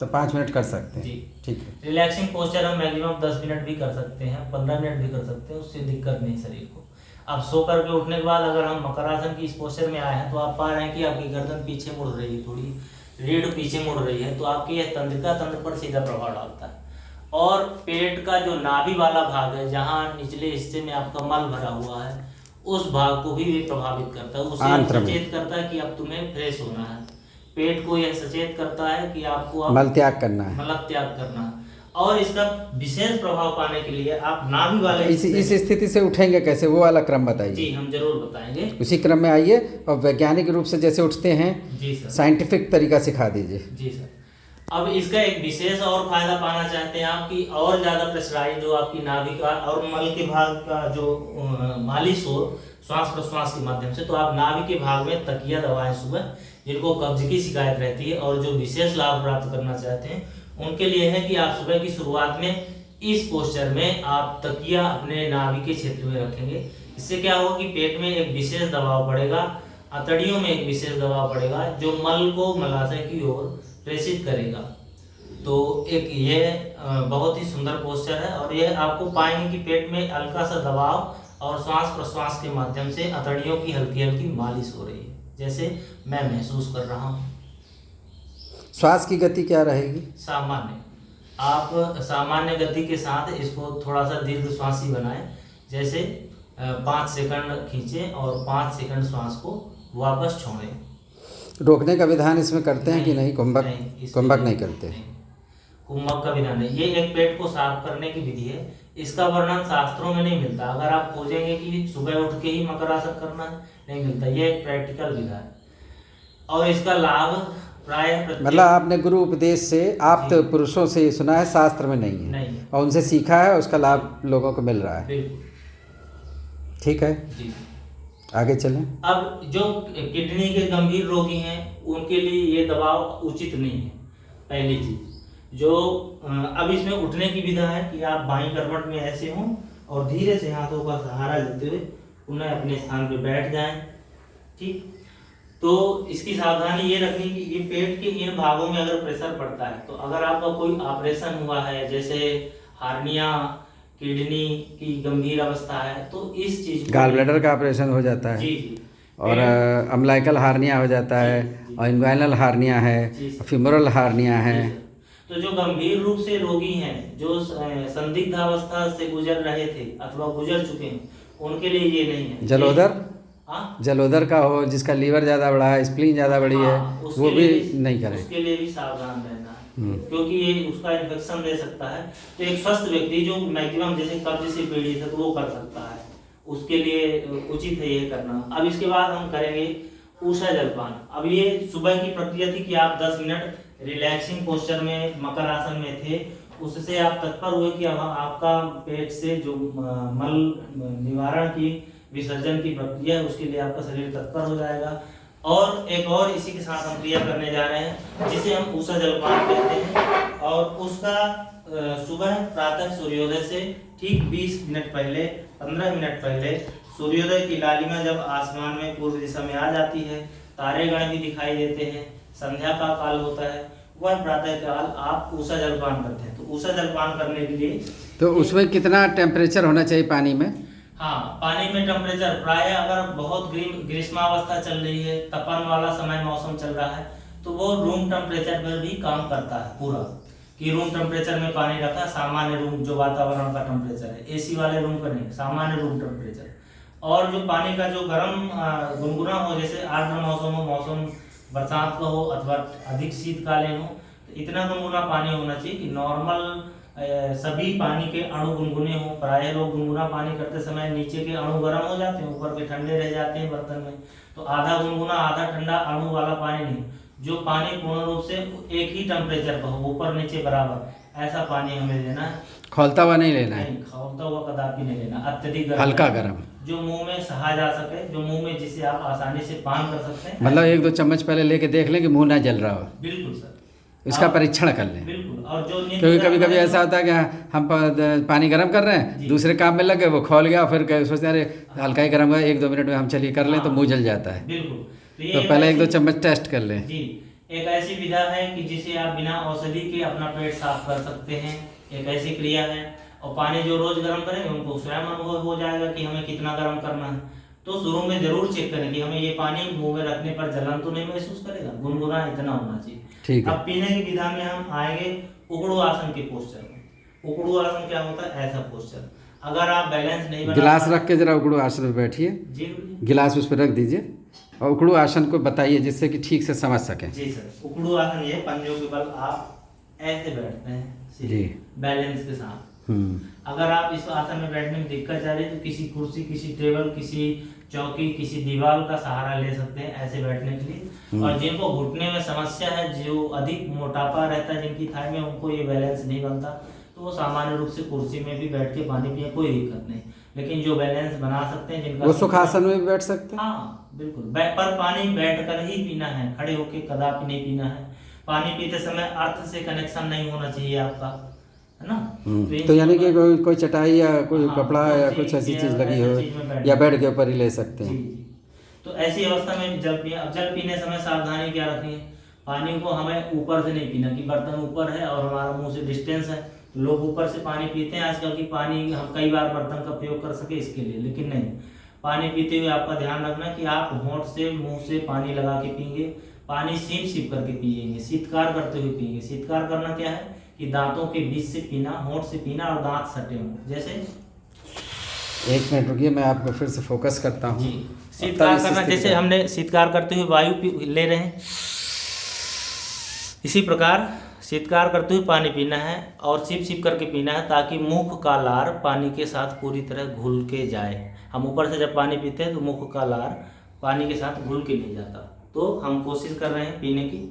तो 5 मिनट कर सकते हैं। जी। ठीक है। रिलैक्सिंग पोस्चर हम मैक्सिमम 10 मिनट भी कर सकते हैं, 15 मिनट भी कर सकते हैं, उससे दिक्कत नहीं शरीर को। अब सो करके उठने के बाद अगर हम मकरासन की इस पोस्चर में आए हैं तो आप पा रहे हैं कि आपकी गर्दन पीछे मुड़ रही है, थोड़ी रीढ़ पीछे मुड़ रही है, तो आपके यह तंत्रिका तंत्र पर सीधा प्रभाव डालता है। और पेट का जो नाभि वाला भाग है, जहाँ निचले हिस्से में आपका मल भरा हुआ है, उस भाग को भी प्रभावित करता है, उसे आंत्र में। सचेत करता है कि अब तुम्हें फ्रेश होना है। पेट को यह सचेत करता है कि आपको अब मल त्याग करना है। मल त्याग करना है। और इसका विशेष प्रभाव पाने के लिए आप नाभि वाले इस स्थिति से उठेंगे कैसे, वो वाला क्रम बताइए। जी हम जरूर बताएंगे। उसी क्रम में आइए और वैज्ञानिक रूप से जैसे उठते हैं, जी सर, साइंटिफिक तरीका सिखा दीजिए। जी सर। अब इसका एक विशेष और फायदा पाना चाहते हैं आप कि और ज़्यादा प्रेशराइज जो आपकी नाभि का और मल के भाग का जो मालिश हो श्वास प्रश्वास के माध्यम से, तो आप नाभि के भाग में तकिया दबाएं सुबह, जिनको कब्ज की शिकायत रहती है। और जो विशेष लाभ प्राप्त करना चाहते हैं उनके लिए है कि आप सुबह की शुरुआत में इस पोस्चर में आप तकिया अपने नाभि के क्षेत्र में रखेंगे। इससे क्या होगा कि पेट में एक विशेष दबाव पड़ेगा, अतड़ियों में एक विशेष दबाव पड़ेगा जो मल को मलाशय की ओर प्रेषित करेगा। तो एक ये बहुत ही सुंदर पोस्चर है और ये आपको पाएंगे कि पेट में हल्का सा दबाव और श्वास प्रश्वास के माध्यम से अतड़ियों की हल्की हल्की मालिश हो रही है, जैसे मैं महसूस कर रहा हूँ। श्वास की गति क्या रहेगी? सामान्य। आप सामान्य गति के साथ इसको थोड़ा सा दीर्घ श्वासी बनाएं, जैसे 5 सेकंड खींचें और 5 सेकंड श्वास को वापस छोड़ें। रोकने का विधान इसमें करते हैं कि नहीं? कुंभक नहीं करते। कुंभक का विधान नहीं, ये एक पेट को साफ करने की विधि है। इसका वर्णन शास्त्रों में नहीं मिलता। अगर आप खोजेंगे कि सुबह उठ के ही मकर आसन करना है, नहीं मिलता। ये एक प्रैक्टिकल विधा है और इसका लाभ प्राय मतलब आपने गुरु उपदेश से आप तो पुरुषों से सुना है, शास्त्र में नहीं है, नहीं। और उनसे सीखा है, उसका लाभ लोगों को मिल रहा है। बिल्कुल ठीक है जी। आगे चलें। अब जो किडनी के गंभीर रोगी हैं उनके लिए ये दबाव उचित नहीं है। पहली चीज जो अब इसमें उठने की विधा है कि आप बाईं करवट में ऐसे हों और धीरे से हाथों का सहारा लेते हुए पुनः अपने स्थान पे बैठ जाएं। ठीक, तो इसकी सावधानी ये रखनी कि ये पेट के इन भागों में अगर प्रेशर पड़ता है, तो अगर आपका कोई ऑपरेशन हुआ है, जैसे हार्निया, किडनी की गंभीर अवस्था है, तो इस चीज गॉल ब्लैडर का ऑपरेशन हो जाता है। जी जी। और अम्लाइकल हार्निया हो जाता है, और इन्वाइनल हार्निया है, फीमोरल हार्निया है। तो जो गंभीर रूप से रोगी हैं, जो संदिग्ध अवस्था से गुजर रहे थे अथवा गुजर चुके हैं, उनके लिए ये नहीं है। जलोदर का हो, जिसका लीवर ज़्यादा बड़ा है, स्प्लीन ज़्यादा बड़ी है, वो भी नहीं करे। उसके लिए भी सावधान रहना है, क्योंकि ये उसका इन्फेक्शन दे सकता है। तो एक स्वस्थ व्यक्ति जो मैक्सिमम जैसे कब्ज से पीड़ित है तो वो कर सकता है, उसके लिए उचित है ये करना। अब इसके बाद हम करेंगे ऊषा जलपान। अब ये सुबह की प्रक्रिया थी कि आप 10 मिनट रिलैक्सिंग पोस्चर में मकर आसन में थे, उससे आप तत्पर हुए कि अब आपका पेट से जो मल निवारण की विसर्जन की प्रक्रिया है उसके लिए आपका शरीर तत्पर हो जाएगा। और एक और इसी के साथ हम क्रिया करने जा रहे हैं जिसे हम ऊषा जलपान कहते हैं, और उसका सुबह प्रातः सूर्योदय से ठीक 20 मिनट पहले, 15 मिनट पहले सूर्योदय की लालिमा जब आसमान में पूर्व दिशा में आ जाती है, तारेगण भी दिखाई देते हैं, संध्या का काल होता है, वह प्रातः काल आप ऊषा जलपान करते हैं। तो ऊषा जलपान करने के लिए तो उसमें कितना टेम्परेचर होना चाहिए पानी में? हाँ, पानी में टेम्परेचर प्राय अगर बहुत ग्रीष्मावस्था चल रही है, तपन वाला समय मौसम चल रहा है, तो वो रूम टेम्परेचर पर भी काम करता है पूरा, कि रूम टेम्परेचर में पानी रखा, सामान्य रूम जो वातावरण का टेम्परेचर है, एसी वाले रूम का नहीं, सामान्य रूम टेम्परेचर। और जो पानी का जो गर्म गुनगुना हो, जैसे आर्द्र मौसम हो, मौसम बरसात का हो अथवा अधिक शीतकालीन हो, तो इतना गुनगुना पानी होना चाहिए कि नॉर्मल सभी पानी के अणु गुनगुने हो। प्राय लोग गुनगुना पानी करते समय नीचे के अणु गर्म हो जाते हैं, ऊपर के ठंडे रह जाते हैं बर्तन में, तो आधा गुनगुना आधा ठंडा अणु वाला पानी नहीं, जो पानी पूर्ण रूप से एक ही टेम्परेचर का हो, ऊपर नीचे बराबर, ऐसा पानी हमें लेना है। खौलता हुआ नहीं लेना है, नहीं, खौलता हुआ कदापि नहीं लेना, अत्यधिक गर्म, हल्का गर्म, जो मुंह में सहा जा सके, जो मुंह में जिसे आप आसानी से पान कर सकते हैं। मतलब 1-2 चम्मच पहले लेके देख लें कि मुंह ना जल रहा हो। बिल्कुल सर, इसका परीक्षण कर लें। बिल्कुल। और जो क्योंकि कभी कभी ऐसा होता है कि हम पानी गर्म कर रहे हैं, दूसरे काम में लगे, वो खौल गया, फिर सोचते हैं अरे हल्का ही गर्म हुआ, 1-2 मिनट में हम चलिए कर लें, तो मुंह जल जाता है। बिल्कुल। तो पहले 1-2 चम्मच टेस्ट कर लें। जी, एक ऐसी विधा है कि जिसे आप बिना औषधि के अपना पेट साफ कर सकते हैं, एक ऐसी क्रिया है। और पानी जो रोज गर्म करेंगे उनको स्वयं अनुभव हो जाएगा कि हमें कितना गर्म करना है। तो शुरू में जरूर चेक करें कि हमें ये पानी मुंह में रखने पर जलन तो नहीं महसूस करेगा, गुनगुना इतना होना चाहिए। ठीक है। अब पीने की विधा में हम आएंगे उकड़ू आसन के पोस्चर में। उकड़ू आसन क्या होता है? ऐसा पोस्चर। अगर आप बैलेंस नहीं बना, गिलास रख के जरा उकड़ू आसन में बैठिए, जी गिलास उस पर रख दीजिए, और उकड़ू आसन को बताइए जिससे कि ठीक से समझ सकें। जी सर, उकड़ू आसन ये पंजों के बल आप ऐसे बैठते हैं जी, बैलेंस के साथ। अगर आप इस आसन में बैठने में दिक्कत आ रही है तो किसी कुर्सी, किसी टेबल, किसी चौकी, किसी दीवार का सहारा ले सकते हैं ऐसे बैठने के लिए। और जिनको घुटने में समस्या है, जो अधिक मोटापा रहता है जिनकी थाई में, उनको ये बैलेंस नहीं बनता, तो वो सामान्य रूप से कुर्सी में भी बैठ के पानी पिए, कोई दिक्कत नहीं। लेकिन जो बैलेंस बना सकते हैं, जिनका वो सुखासन में भी बैठ सकते हैं। हाँ बिल्कुल, पर पानी बैठ कर ही पीना है, खड़े होके कदापि नहीं पीना है। पानी पीते समय अर्थ से कनेक्शन नहीं होना चाहिए आपका, है ना। तो यानी कि कोई चटाई या कोई हाँ, कपड़ा या कुछ ऐसी चीज़ लगी चीज़ में हो बैठ या बेड के ऊपर ही ले सकते जी हैं। जी। तो ऐसी अवस्था में जल पिए। अब जल पीने समय सावधानी क्या रखनी है, पानी को हमें ऊपर से नहीं पीना कि बर्तन ऊपर है और हमारा मुंह से डिस्टेंस है, लोग ऊपर से पानी पीते हैं आजकल की, पानी हम कई बार बर्तन का प्रयोग कर सके इसके लिए। लेकिन नहीं, पानी पीते हुए आपका ध्यान रखना कि आप होंठ से, मुंह से पानी लगा के पिएंगे, पानी सीप सीप करके पिएंगे, शीतकार करते हुए पिएंगे। शीतकार करना क्या है कि दांतों के बीच से पीना, होंठ से पीना और दांत सटे हों। जैसे 1 मिनट रुकिए, मैं आपको फिर से फोकस करता हूँ। शीतकार करना, जैसे हमने शीतकार करते हुए वायु ले रहे हैं, इसी प्रकार शीतकार करते हुए पानी पीना है और सिप सिप करके पीना है, ताकि मुख का लार पानी के साथ पूरी तरह घुल के जाए। हम ऊपर से जब पानी पीते हैं तो मुख का लार पानी के साथ घुल के नहीं जाता। तो हम कोशिश कर रहे हैं पीने की।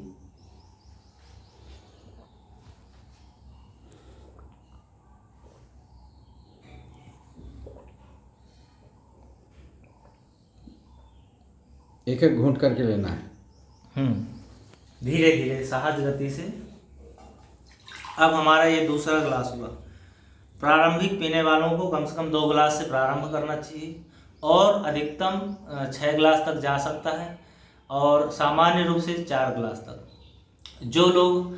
एक एक घूंट करके लेना है। धीरे धीरे सहज गति से। अब हमारा ये दूसरा गिलास हुआ। प्रारंभिक पीने वालों को कम से कम 2 गिलास से प्रारंभ करना चाहिए और अधिकतम 6 गिलास तक जा सकता है, और सामान्य रूप से 4 गिलास तक। जो लोग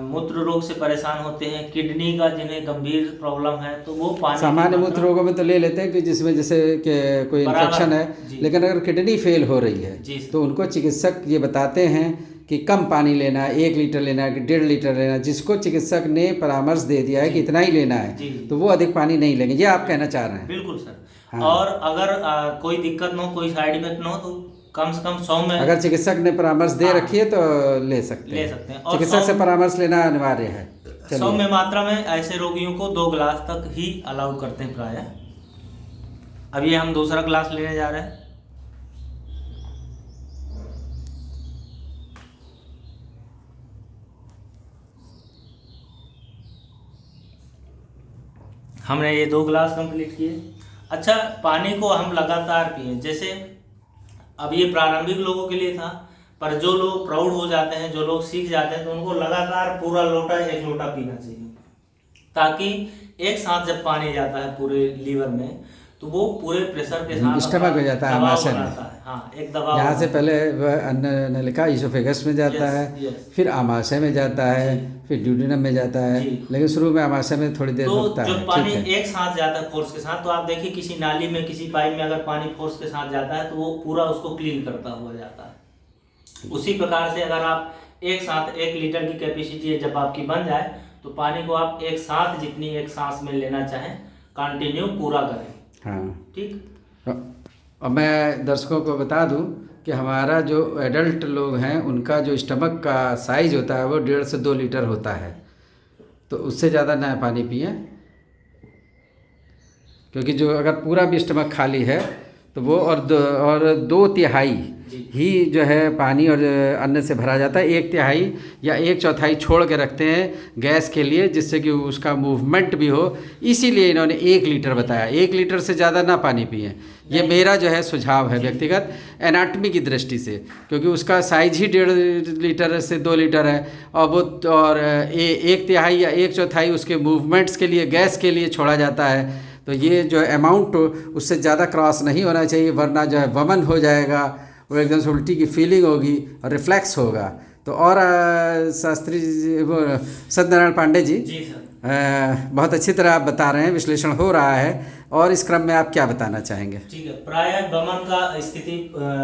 मूत्र रोग से परेशान होते हैं, किडनी का जिन्हें गंभीर प्रॉब्लम है, तो वो पानी सामान्य मूत्र रोगों में तो ले लेते हैं कि जिसमें जैसे कि कोई इन्फेक्शन है, लेकिन अगर किडनी फेल हो रही है तो उनको चिकित्सक ये बताते हैं कि कम पानी लेना है, 1 लीटर लेना है कि 1.5 लीटर लेना है। जिसको चिकित्सक ने परामर्श दे दिया है कि इतना ही लेना है, तो वो अधिक पानी नहीं लेंगे। ये आप कहना चाह रहे हैं? बिल्कुल सर। हाँ। और अगर कोई दिक्कत न हो, कोई साइड इफेक्ट न हो, तो कम से कम 100 में, अगर चिकित्सक ने परामर्श दे रखी है तो ले सकते हैं। चिकित्सक से परामर्श लेना अनिवार्य है। 100 में मात्रा में ऐसे रोगियों को 2 गिलास तक ही अलाउ करते हैं प्रायः। अब ये हम दूसरा गिलास लेने जा रहे हैं। हमने ये 2 गिलास कंप्लीट किए। अच्छा, पानी को हम लगातार पिए। जैसे अब ये प्रारंभिक लोगों के लिए था, पर जो लोग प्रौढ़ हो जाते हैं, जो लोग सीख जाते हैं, तो उनको लगातार पूरा लोटा, 1 लोटा पीना चाहिए, ताकि एक साथ जब पानी जाता है पूरे लीवर में तो वो पूरे प्रेशर के साथ स्टमक में जाता है, आमाशय में। हाँ, एक दबाव यहाँ से पहले अन्न नलिका इसोफेगस में जाता है, फिर आमाशय में जाता है, फिर ड्यूडेनम में जाता है, लेकिन शुरू में आमाशय में थोड़ी देर रुकता है। तो जब पानी एक साथ जाता है फोर्स के साथ, तो आप देखिए किसी नाली में, किसी पाइप में अगर पानी फोर्स के साथ जाता है तो वो पूरा उसको क्लीन करता हुआ जाता है। उसी प्रकार से अगर आप एक साथ 1 लीटर की कैपेसिटी जब आपकी बन जाए, तो पानी को आप एक साथ जितनी एक सांस में लेना चाहें, कंटिन्यू पूरा करें। हाँ, ठीक। और मैं दर्शकों को बता दूं कि हमारा जो एडल्ट लोग हैं उनका जो स्टमक का साइज़ होता है वो 1.5 से 2 लीटर होता है, तो उससे ज़्यादा ना पानी पिए, क्योंकि जो अगर पूरा भी स्टमक खाली है तो वो और 2/3 ही जो है पानी और अन्न से भरा जाता है। 1/3 या 1/4 छोड़ के रखते हैं गैस के लिए, जिससे कि उसका मूवमेंट भी हो। इसीलिए इन्होंने 1 लीटर बताया। 1 लीटर से ज़्यादा ना पानी पिए, ये मेरा जो है सुझाव है व्यक्तिगत एनाटॉमी की दृष्टि से, क्योंकि उसका साइज ही 1.5 लीटर से 2 लीटर है, और वो और 1/3 या 1/4 उसके मूवमेंट्स के लिए, गैस के लिए छोड़ा जाता है। तो ये जो अमाउंट उससे ज़्यादा क्रॉस नहीं होना चाहिए, वरना जो है वमन हो जाएगा, वो एकदम से उल्टी की फीलिंग होगी और रिफ्लेक्स होगा। तो और शास्त्री वो सत्यनारायण पांडे जी सर, बहुत अच्छी तरह आप बता रहे हैं, विश्लेषण हो रहा है, और इस क्रम में आप क्या बताना चाहेंगे? ठीक है। प्रायः वमन का स्थिति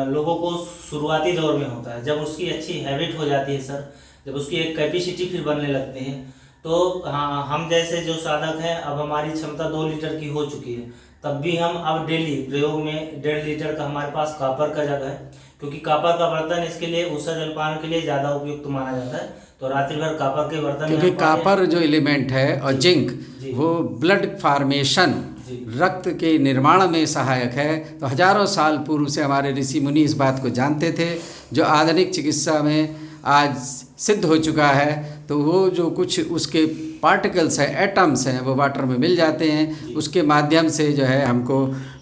लोगों को शुरुआती दौर में होता है, जब उसकी अच्छी हैबिट हो जाती है सर, जब उसकी एक कैपेसिटी फिर बनने लगते हैं, तो हाँ, हम जैसे जो साधक हैं, अब हमारी क्षमता 2 लीटर की हो चुकी है, तब भी हम अब डेली प्रयोग में 1.5 लीटर का हमारे पास कॉपर का जग है, क्योंकि कॉपर का बर्तन इसके लिए ऊषा जलपान के लिए ज़्यादा उपयुक्त माना जाता है। तो रात्रि भर कॉपर के बर्तन में क्योंकि हम पानी- कॉपर जो एलिमेंट है और जी, जिंक जी। वो ब्लड फॉर्मेशन, जी। रक्त के निर्माण में सहायक है। तो हजारों साल पूर्व से हमारे ऋषि मुनि इस बात को जानते थे, जो आधुनिक चिकित्सा में आज सिद्ध हो चुका है। तो वो जो कुछ उसके पार्टिकल्स हैं, एटम्स हैं, वो वाटर में मिल जाते हैं। उसके माध्यम से जो है हमको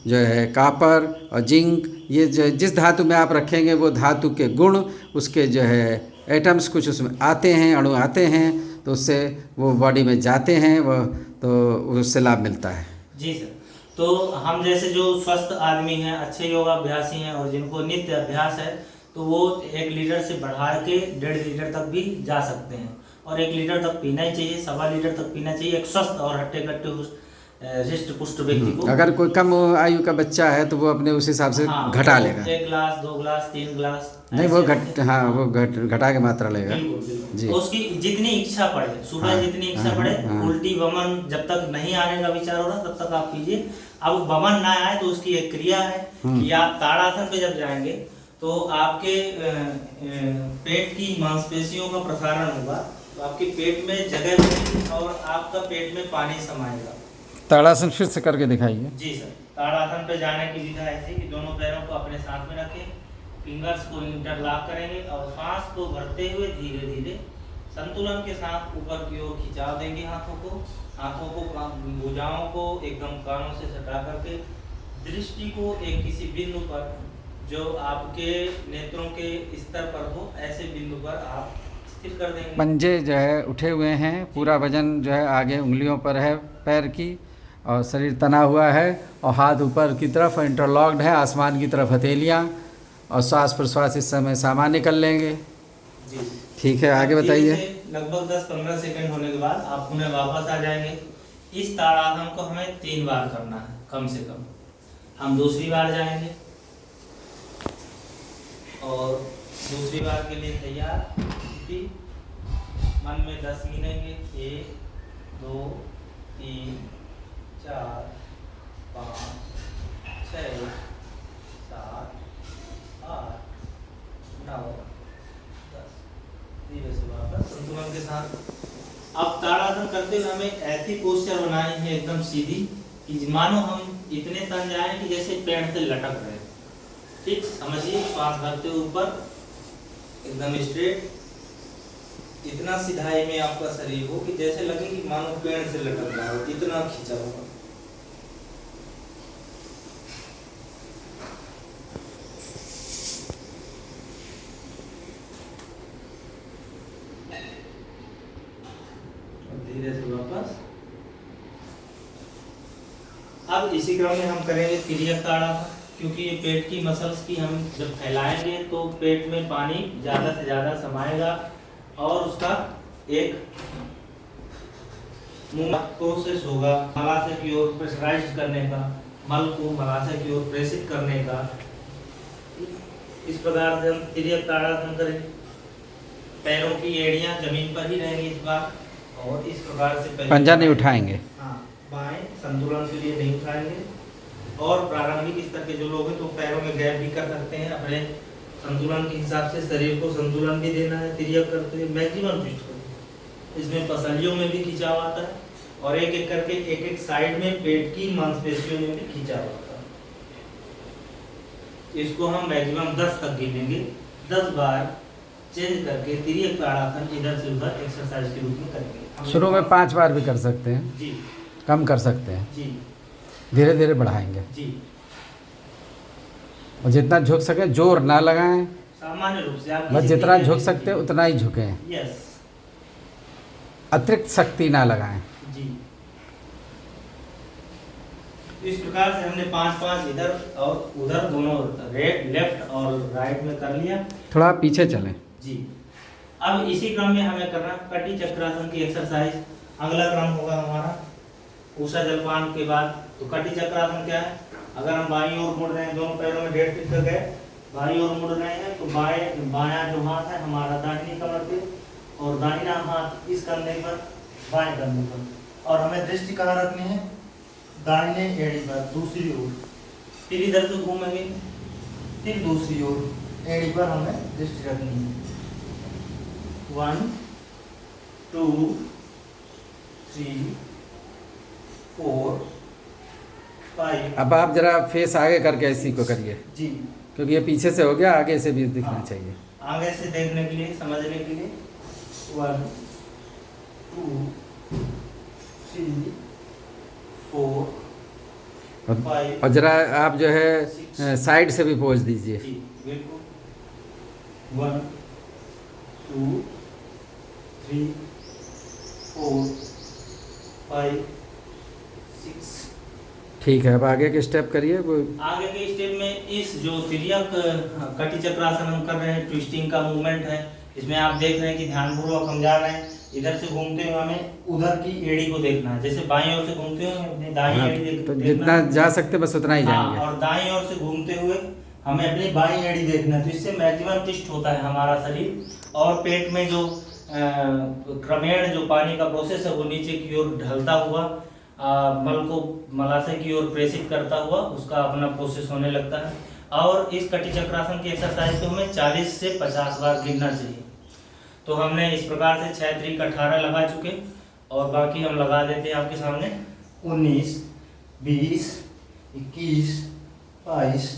जो है कॉपर और जिंक, ये जो जिस धातु में आप रखेंगे वो धातु के गुण, उसके जो है एटम्स कुछ उसमें आते हैं, अणु आते हैं, तो उससे वो बॉडी में जाते हैं, वो तो उससे लाभ मिलता है। जी सर। तो हम जैसे जो स्वस्थ आदमी हैं, अच्छे योगाभ्यासी हैं और जिनको नित्य अभ्यास है, तो वो 1 लीटर से बढ़ा के 1.5 लीटर तक भी जा सकते हैं। और 1 लीटर तक पीना ही चाहिए, 1.25 लीटर तक पीना चाहिए एक स्वस्थ और हट्टे-कट्टे हृष्ट पुष्ट व्यक्ति को। अगर कोई कम आयु का बच्चा है तो वो अपने उस हिसाब से हाँ, घटा तो लेगा। 1 ग्लास, 2 ग्लास, 3 ग्लास नहीं, वो ऐसे हाँ, वो घटा के मात्रा लेगा। बिल्कुल बिल्कुल। जी। तो उसकी जितनी इच्छा पड़े, सुबह हाँ, जितनी इच्छा हाँ, पड़े, हाँ। उल्टी वमन जब तक नहीं आने का विचार हो रहा तब तक आप पीजिए। अब वमन ना आए तो उसकी एक क्रिया है कि आप ताड़ासन पे जब जाएंगे तो आपके पेट की मांसपेशियों का प्रसारण होगा, तो आपके पेट में जगह बनेगी और आपका पेट में पानी समाएगा। ताड़ासन फिर से करके दिखाइए। जी सर। ताड़ासन पे जाने की विधा ऐसी कि दोनों पैरों को अपने साथ में रखें, फिंगर्स को इंटरलॉक करेंगे और सांस को भरते हुए धीरे धीरे संतुलन के साथ ऊपर की ओर खिंचाव देंगे हाथों को भुजाओं को एकदम कानों से सटा करके दृष्टि को एक किसी बिंदु पर जो आपके नेत्रों के स्तर पर हो, ऐसे बिंदु पर आप स्थिर कर देंगे। पंजे जो है उठे हुए हैं, पूरा वजन जो है आगे उंगलियों पर है पैर की, और शरीर तना हुआ है और हाथ ऊपर की तरफ इंटरलॉक्ड है, आसमान की तरफ हथेलियाँ, और श्वास प्रश्वास इस समय सामान्य कर लेंगे। जी ठीक है, आगे बताइए। लगभग 10-15 सेकंड होने के बाद आप पुनः वापस आ जाएंगे। इस ताड़ासन को हमें 3 बार करना है कम से कम। हम दूसरी बार जाएंगे और दूसरी बार के लिए तैयार, मन में 10 गिनेंगे। 1 2 3 4 5 6 7 8 9 10। धीरे से वापस संतुलन के साथ। अब ताड़ासन करते हुए हमें ऐसी पोस्चर बनानी है एकदम सीधी कि मानो हम इतने तन जाएं कि जैसे पेड़ से लटक रहे। ठीक समझिए, श्वास भरते हुए ऊपर एकदम स्ट्रेट, इतना सिधाई में आपका शरीर हो कि जैसे लगे कि मानो पेड़ से लटक रहा हो, इतना खींचा होगा। धीरे से वापस। अब इसी क्रम में हम करेंगे तिर्यक ताड़ासन, क्योंकि ये पेट की मसल्स की हम जब फैलाएंगे तो पेट में पानी ज़्यादा से ज़्यादा समाएगा और उसका एक प्रोसेस होगा मलाशय की ओर प्रेशराइज करने का, मल को मलाशय की ओर प्रेषित करने का। इस प्रकार से हम तिर्यक ताड़ासन करेंगे। पैरों की एड़ियां जमीन पर ही रहेंगी इस बार, और इस प्रकार से पहले पंजा नहीं उठाएंगे। हाँ, बाएं संतुलन के लिए नहीं उठाएंगे। और प्रारंभिक स्तर के जो लोग हैं तो पैरों में गैप भी कर सकते हैं, अपने संतुलन के हिसाब से शरीर को संतुलन भी देना है। तिर्यक करते हुए मैक्सिमम ट्विस्ट करें। इसमें पसलियों में भी खिंचाव आता है और एक एक करके एक एक साइड में पेट की मांसपेशियों में भी खिंचाव आता है। इसको हम मैक्सिमम 10 तक गिनेंगे। 10 बार चेंज करके तिर्यक ताड़ासन इधर से उधर एक्सरसाइज के रूप में करेंगे। शुरू में 5 बार भी कर सकते हैं, जी कम कर सकते हैं, जी धीरे धीरे बढ़ाएंगे। जी। और जितना झुक सके जोर ना लगाएं, सामान्य रूप से आप बस जितना झुक सकते हैं उतना ही झुकें, यस अतिरिक्त शक्ति ना लगाएं। जी। इस प्रकार से हमने 5-5 इधर और उधर दोनों लेफ्ट और राइट में कर लिया। थोड़ा पीछे चलें। जी। अब इसी क्रम में हमें करना कटी चक्रासन की एक्सरसाइज। अगला क्रम होगा हमारा ऊषा जलपान के बाद। तो कटी चक्रासन क्या है? अगर हम बाईं ओर मुड़ रहे हैं, दोनों पैरों में 1.5 फीट तक है, बाईं ओर मुड़ रहे हैं तो बायां जो हाथ है हमारा दाहिनी कमर पे और दाहिना हाथ इस कंधे पर, बाएं कंधे पर, और हमें दृष्टि कहाँ रखनी है? दाहिने एड़ी पर दूसरी ओर, फिर इधर से घूमेंगे, फिर दूसरी ओर एड़ी पर हमें दृष्टि रखनी है। 1 2 3 4 5। अब आप जरा फेस आगे करके इसी को करिए, जी, क्योंकि ये पीछे से हो गया, आगे से भी दिखना हाँ। चाहिए। आगे से देखने के लिए, समझने के लिए 1 2 3 4 5। और जरा आप जो है साइड से भी पोज दीजिए। जी बिल्कुल। 1 2 3 4 5 6। ठीक है, अब आगे के स्टेप करिए। वो आगे के स्टेप में इस जो तिर्यक कटी चक्रासन हम कर रहे हैं, ट्विस्टिंग का मूवमेंट है, इसमें आप देख रहे हैं कि ध्यानपूर्वक हम जा रहे हैं। इधर से घूमते हुए हमें उधर की एड़ी को देखना है, जैसे बाईं ओर से घूमते हुए हमें अपनी दाईं हाँ, एड़ी तो देखना जितना है। जा सकते बस उतना ही हाँ, जाएंगे। और दाईं ओर से घूमते हुए हमें अपनी बाईं एड़ी देखना है, तो इससे मैक्सिमम ट्विस्ट होता है हमारा शरीर। और पेट में जो क्रमेण जो पानी का प्रोसेस है वो नीचे की ओर ढलता हुआ मल को मलाशय की ओर प्रेषित करता हुआ उसका अपना प्रोसेस होने लगता है। और इस कटी चक्रासन की एक्सरसाइज को हमें 40 से 50 बार गिनना चाहिए। तो हमने इस प्रकार से 6 त्रिक 18 लगा चुके, और बाकी हम लगा देते हैं आपके सामने। 19 20 21 22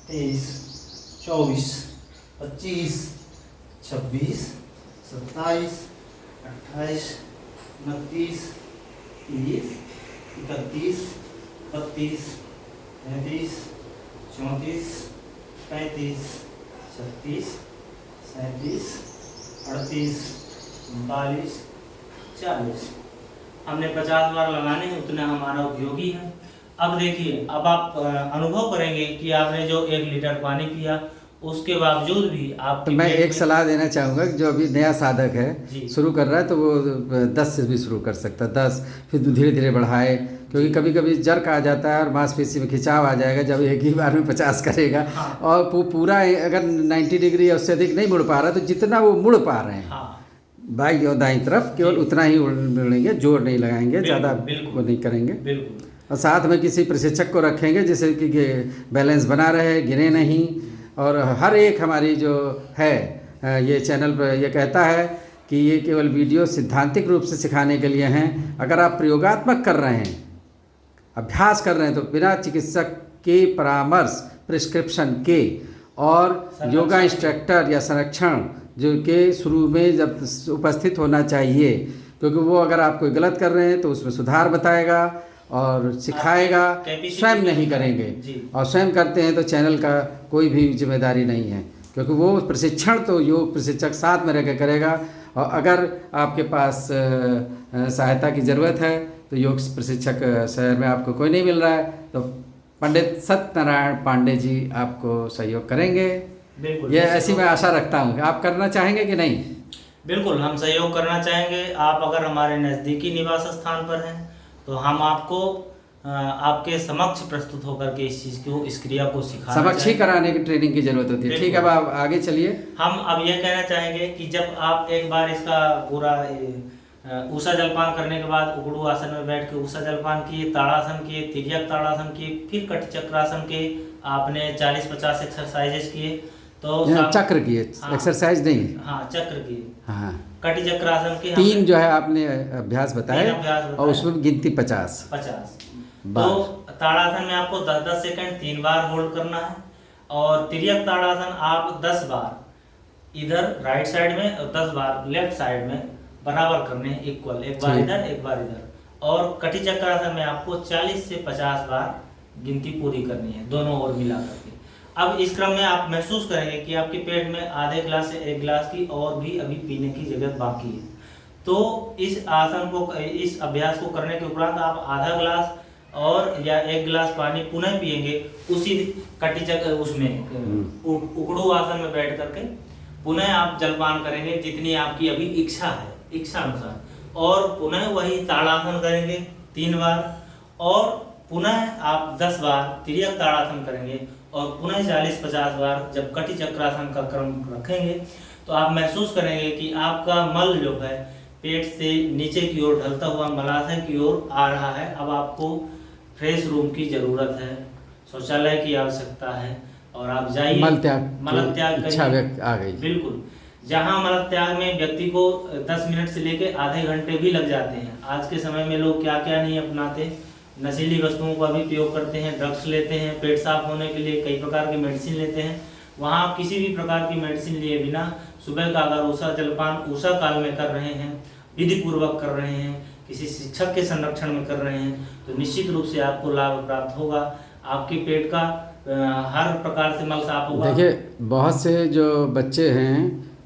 23 24 25 26 27 28 29 30 31 32 33 34 35 36 37 38 39 40। हमने 50 बार लगाने हैं, उतना हमारा उपयोगी है। अब देखिए, अब आप अनुभव करेंगे कि आपने जो 1 लीटर पानी पिया उसके बावजूद भी आप तो मैं एक सलाह देना चाहूँगा कि जो अभी नया साधक जी। है, शुरू कर रहा है, तो वो 10 से भी शुरू कर सकता है। 10 फिर धीरे धीरे बढ़ाए, क्योंकि कभी कभी जर्क आ जाता है और मांसपेशी में खिंचाव आ जाएगा जब एक ही बार में 50 करेगा। हाँ। और पूरा अगर 90 डिग्री या उससे अधिक नहीं मुड़ पा रहा, तो जितना वो मुड़ पा रहे हैं हाँ, बाईं और दाईं तरफ, केवल उतना ही मुड़ेंगे, जोर नहीं लगाएंगे, ज़्यादा बिल्कुल, वो नहीं करेंगे। बिल्कुल। और साथ में किसी प्रशिक्षक को रखेंगे जिससे कि बैलेंस बना रहे, गिरे नहीं। और हर एक हमारी जो है ये चैनल पर ये कहता है कि ये केवल वीडियो सिद्धांतिक रूप से सिखाने के लिए हैं। अगर आप प्रयोगात्मक कर रहे हैं, अभ्यास कर रहे हैं, तो बिना चिकित्सक के परामर्श, प्रिस्क्रिप्शन के और योगा इंस्ट्रक्टर या संरक्षण जो के शुरू में जब उपस्थित होना चाहिए, क्योंकि वो अगर आप कोई गलत कर रहे हैं तो उसमें सुधार बताएगा और सिखाएगा, स्वयं नहीं करेंगे। और स्वयं करते हैं तो चैनल का कोई भी जिम्मेदारी नहीं है, क्योंकि वो प्रशिक्षण तो योग प्रशिक्षक साथ में रहकर करेगा। और अगर आपके पास सहायता की ज़रूरत है तो योग प्रशिक्षक शहर में आपको कोई नहीं मिल रहा है, तो पंडित सत्यनारायण पांडे जी आपको सहयोग करेंगे। बिल्कुल, ये ऐसी मैं आशा रखता हूँ। आप करना चाहेंगे कि नहीं? बिल्कुल, हम सहयोग करना चाहेंगे। आप अगर हमारे नज़दीकी निवास स्थान पर हैं तो हम आपको आपके समक्ष प्रस्तुत होकर के इस चीज़ को, इस क्रिया को सिखाना समक्ष ही कराने की ट्रेनिंग की जरूरत होती है। ठीक है, अब आप आगे चलिए। हम अब ये कहना चाहेंगे कि जब आप एक बार इसका पूरा ऊषा जलपान करने के बाद उकड़ू आसन में बैठ के ऊषा जलपान किए, ताड़ासन किए, तिर्यक ताड़ासन किए, फिर कटी चक्रासन के आपने 40-50 एक्सरसाइजेस किए, तो चक्र किए, एक्सरसाइज नहीं। हाँ, चक्र किए। हाँ, कटी चक्रासन के 3 जो है आपने अभ्यास बताए, और उसमें गिनती 50। तो ताड़ासन में आपको 10-10 सेकंड 3 बार होल्ड करना है। और तिर्यक ताड़ासन आप 10 बार इधर राइट साइड में और 10 बार लेफ्ट साइड में बराबर करने हैं, इक्वल, एक बार इधर एक बार इधर। और कटी चक्रासन में आपको 40 से 50 बार गिनती पूरी करनी है, दोनों ओर मिला करके। अब इस क्रम में आप महसूस करेंगे कि आपके पेट में आधे गिलास से 1 गिलास की और भी अभी पीने की जगह बाकी है। तो इस आसन को, इस अभ्यास को करने के उपरांत आप आधा गिलास और या 1 गिलास पानी पुनः पिएंगे, उसी कटी चक्र उसमें उकड़ू आसन में बैठ करके पुनः आप जलपान करेंगे जितनी आपकी अभी इच्छा है, इच्छा अनुसार। और पुनः वही ताड़ासन करेंगे 3 बार, और पुनः आप 10 बार तिर्यक ताड़ासन करेंगे, और पुनः 40-50 बार जब कटी चक्रासन का क्रम रखेंगे, तो आप महसूस करेंगे कि आपका मल जो है पेट से नीचे की ओर ढलता हुआ मलाशय की ओर आ रहा है। अब आपको फ्रेश रूम की ज़रूरत है, शौचालय की आवश्यकता है। और आप जाइए, मल त्याग इच्छा व्यक्त आ गई। बिल्कुल, जहाँ मल त्याग में व्यक्ति को 10 मिनट से लेकर आधे घंटे भी लग जाते हैं। आज के समय में लोग क्या क्या नहीं अपनाते, नशीली वस्तुओं का भी प्रयोग करते हैं, ड्रग्स लेते हैं, पेट साफ होने के लिए कई प्रकार की मेडिसिन लेते हैं। वहाँ आप किसी भी प्रकार की मेडिसिन लिए बिना सुबह का अगर उषा जलपान उषा काल में कर रहे हैं, विधि पूर्वक कर रहे हैं, किसी शिक्षक के संरक्षण में कर रहे हैं, तो निश्चित रूप से आपको लाभ प्राप्त होगा। आपके पेट का हर प्रकार से मल साफ होगा। देखिए, बहुत से जो बच्चे हैं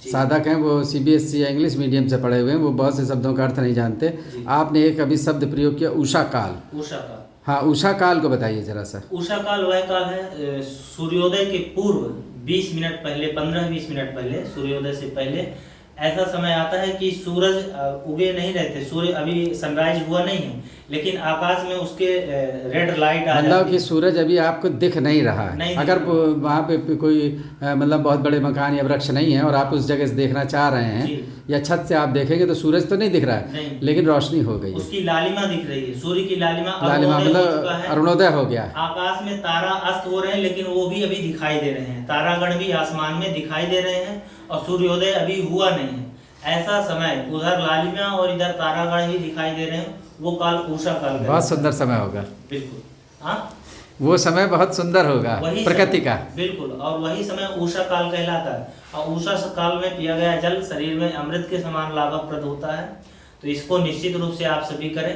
साधक हैं, वो CBSE या इंग्लिश मीडियम से पढ़े हुए हैं, वो बहुत से शब्दों का अर्थ नहीं जानते। आपने एक अभी शब्द प्रयोग किया, उषा काल। उषा काल, हाँ, उषा काल को बताइए जरा सा। उषा काल वह काल है सूर्योदय के पूर्व 20 मिनट पहले, 15-20 मिनट पहले, सूर्योदय से पहले ऐसा समय आता है कि सूरज उगे नहीं रहते, सूर्य अभी सनराइज हुआ नहीं है, लेकिन आकाश में उसके रेड लाइट आ मतलब कि सूरज अभी आपको दिख नहीं रहा है। अगर वहाँ पे कोई मतलब बहुत बड़े मकान या वृक्ष नहीं है और आप उस जगह से देखना चाह रहे हैं या छत से आप देखेंगे तो सूरज तो नहीं दिख रहा है, लेकिन रोशनी हो गई है, उसकी लालिमा दिख रही है, सूर्य की लालिमा मतलब अरुणोदय हो गया। आकाश में तारा अस्त हो रहे हैं, लेकिन वो भी अभी दिखाई दे रहे हैं, तारागण भी आसमान में दिखाई दे रहे हैं और सूर्योदय अभी हुआ नहीं है। ऐसा समय, उधर लालिमा और इधर तारागण ही दिखाई दे रहे हैं, वो काल उषा काल। बहुत सुंदर समय होगा। बिल्कुल, हाँ, वो समय बहुत सुंदर होगा प्रकृति का। बिल्कुल, और वही समय उषा काल कहलाता है। और उषा काल में पिया गया जल शरीर में अमृत के समान लाभप्रद होता है। तो इसको निश्चित रूप से आप सभी करें।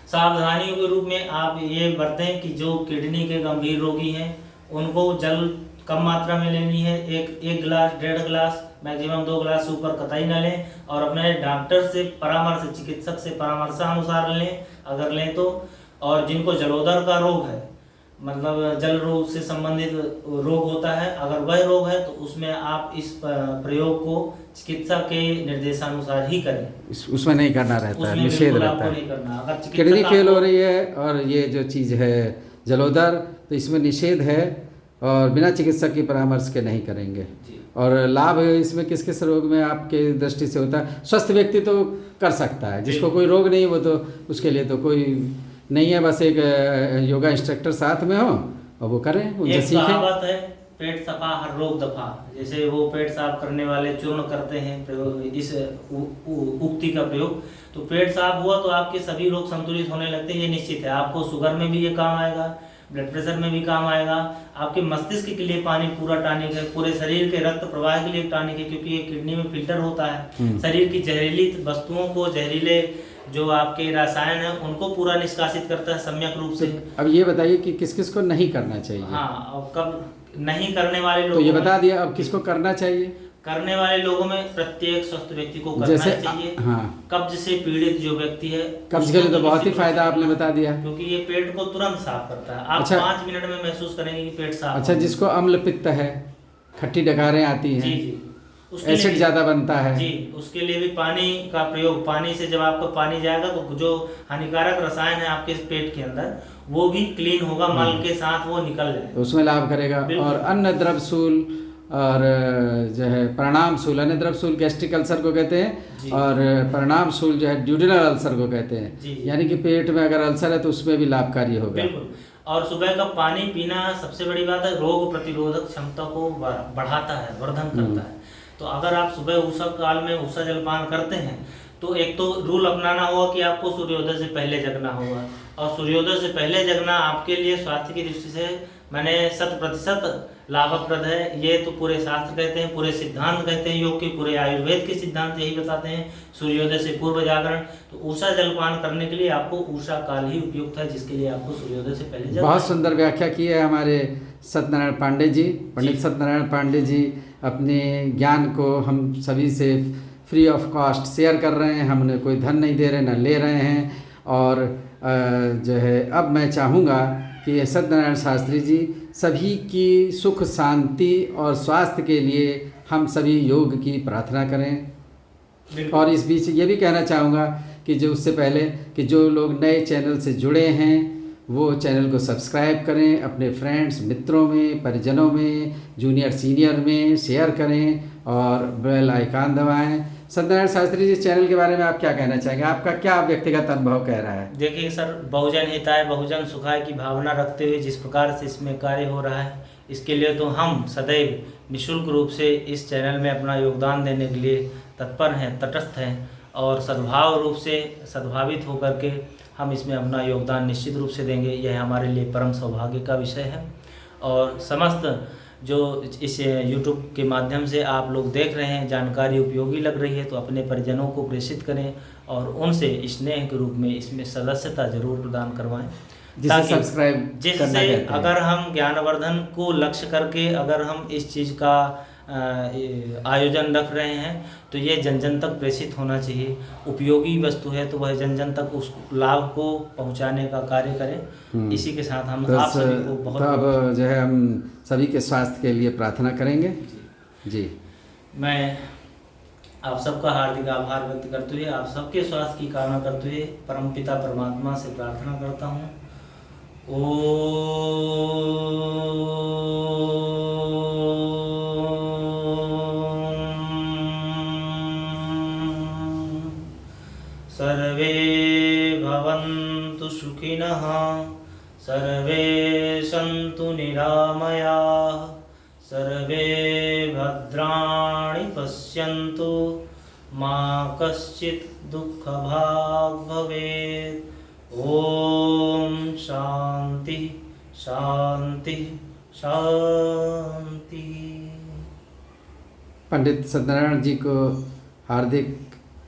सावधानियों के रूप में आप ये बरतें कि जो किडनी के गंभीर रोगी हैं उनको जल कम मात्रा में लेनी है, एक गिलास, 1.5 गिलास, मैक्सिमम 2 गिलास से ऊपर कतई न लें। और अपने डॉक्टर से परामर्श, चिकित्सक से परामर्शानुसार लें अगर लें तो। और जिनको जलोदर का रोग है, मतलब जल रोग से संबंधित रोग होता है, अगर वह रोग है तो उसमें आप इस प्रयोग को चिकित्सा के निर्देशानुसार ही करें। उसमें नहीं करना रहता है, निषेध रहता है। किडनी फेल हो रही है और ये जो चीज़ है जलोदर, तो इसमें निषेध है और बिना चिकित्सक की परामर्श के नहीं करेंगे। और लाभ इसमें किस किस रोग में आपके दृष्टि से होता है? स्वस्थ व्यक्ति तो कर सकता है, जिसको कोई रोग नहीं वो तो उसके लिए तो कोई नहीं है, बस एक योगा इंस्ट्रक्टर साथ में हो और वो करें, उनसे सीखें। एक कहावत है, पेट सफा हर रोग दफा। जैसे वो पेट साफ करने वाले चूर्ण करते हैं इस उक्ति का प्रयोग, तो पेट साफ हुआ तो आपके सभी रोग संतुलित होने लगते हैं। ये निश्चित है, आपको शुगर में भी ये काम आएगा, ब्लड प्रेशर में भी काम आएगा, आपके मस्तिष्क के लिए पानी पूरा टॉनिक है, पूरे शरीर के रक्त प्रवाह के लिए टॉनिक है, क्योंकि ये किडनी में फिल्टर होता है। शरीर की जहरीली वस्तुओं को, जहरीले जो आपके रसायन है उनको पूरा निष्कासित करता है सम्यक रूप से। अब ये बताइए कि किस किस को नहीं करना चाहिए? हाँ, और कब नहीं करने वाले लोग तो ये बता दिया, अब किसको करना चाहिए? करने वाले लोगों में प्रत्येक स्वस्थ व्यक्ति को करना चाहिए। हाँ, कब्ज से पीड़ित जो व्यक्ति है, कब्ज के लिए तो बहुत ही फायदा आपने बता दिया, क्योंकि ये पेट को तुरंत साफ करता है। आप 5 मिनट में महसूस करेंगे कि पेट साफ। अच्छा, जिसको अम्ल पित्त है, खट्टी डकारें आती हैं, जी, एसिड ज़्यादा बनता है जी, उसके लिए भी पानी का प्रयोग, पानी से जब आपका पानी जाएगा तो जो हानिकारक रसायन है आपके पेट के अंदर वो भी क्लीन होगा, मल के साथ वो निकल जाएगा, तो उसमें लाभ करेगा। और अन्न द्रवसूल और जो है परिणाम सूल, अन्न द्रवसूल गैस्ट्रिक अल्सर को कहते हैं और परिणाम सूल जो है ड्यूडेनल अल्सर को कहते हैं, यानी कि पेट में अगर अल्सर है तो उसमें भी लाभकारी होगा। बिल्कुल। और सुबह का पानी पीना सबसे बड़ी बात है, रोग प्रतिरोधक क्षमता को बढ़ाता है, वर्धन करता है। तो अगर आप सुबह उषा काल में उषा जलपान करते हैं तो एक तो रूल अपनाना होगा कि आपको सूर्योदय से पहले जगना होगा, और सूर्योदय से पहले जगना आपके लिए स्वास्थ्य की दृष्टि से मैंने 100% लाभप्रद है। ये तो पूरे शास्त्र कहते हैं, पूरे सिद्धांत कहते हैं, योग के पूरे आयुर्वेद के सिद्धांत यही बताते हैं, सूर्योदय से पूर्व जागरण। तो उषा जलपान करने के लिए आपको उषा काल ही उपयुक्त है, जिसके लिए आपको सूर्योदय से पहले जगना। बहुत सुंदर व्याख्या की है हमारे सत्यनारायण पांडे जी, पंडित सत्यनारायण पांडे जी अपने ज्ञान को हम सभी से फ्री ऑफ कॉस्ट शेयर कर रहे हैं। हमने कोई धन नहीं दे रहे, न ले रहे हैं। और जो है अब मैं चाहूँगा कि सत्यनारायण शास्त्री जी सभी की सुख शांति और स्वास्थ्य के लिए हम सभी योग की प्रार्थना करें। और इस बीच ये भी कहना चाहूँगा कि जो उससे पहले कि जो लोग नए चैनल से जुड़े हैं वो चैनल को सब्सक्राइब करें, अपने फ्रेंड्स, मित्रों में, परिजनों में, जूनियर सीनियर में शेयर करें और बेल आइकन दबाएं, सत्यनारायण शास्त्री जी चैनल के बारे में आप क्या कहना चाहेंगे? आपका क्या व्यक्तिगत अनुभव कह रहा है? देखिए सर, बहुजन हिताय बहुजन सुखाय की भावना रखते हुए जिस प्रकार से इसमें कार्य हो रहा है, इसके लिए तो हम सदैव निःशुल्क रूप से इस चैनल में अपना योगदान देने के लिए तत्पर हैं, तटस्थ हैं और सद्भाव रूप से सद्भावित होकर के हम इसमें अपना योगदान निश्चित रूप से देंगे। यह हमारे लिए परम सौभाग्य का विषय है। और समस्त जो इस YouTube के माध्यम से आप लोग देख रहे हैं, जानकारी उपयोगी लग रही है तो अपने परिजनों को प्रेषित करें और उनसे स्नेह के रूप में इसमें सदस्यता जरूर प्रदान करवाएं, जिसे सब्सक्राइब करना जिससे कहते हैं। अगर हम ज्ञानवर्धन को लक्ष्य करके अगर हम इस चीज़ का आयोजन रख रहे हैं तो ये जन जन तक प्रेषित होना चाहिए। उपयोगी वस्तु है तो वह जन जन तक उस लाभ को पहुंचाने का कार्य करें। इसी के साथ हम आप सभी को बहुत तो अब जो है हम सभी के स्वास्थ्य के लिए प्रार्थना करेंगे। जी, मैं आप सबका हार्दिक आभार व्यक्त करते हुए, आप सबके स्वास्थ्य की कामना करते हुए परमपिता परमात्मा से प्रार्थना करता हूँ। सर्वे भवन्तु सुखिनः, सर्वे सन्तु निरामयाः, सर्वे भद्राणि पश्यन्तु, मा कश्चित् दुःखभाग् भवेत्। ओम शांति शांति शांति। पंडित सत्यनारायण जी को हार्दिक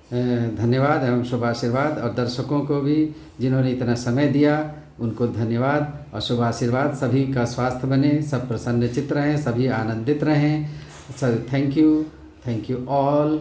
धन्यवाद एवं शुभ आशीर्वाद, और दर्शकों को भी जिन्होंने इतना समय दिया उनको धन्यवाद और शुभ आशीर्वाद। सभी का स्वास्थ्य बने, सब प्रसन्नचित्त रहें, सभी आनंदित रहें। Sir thank you all.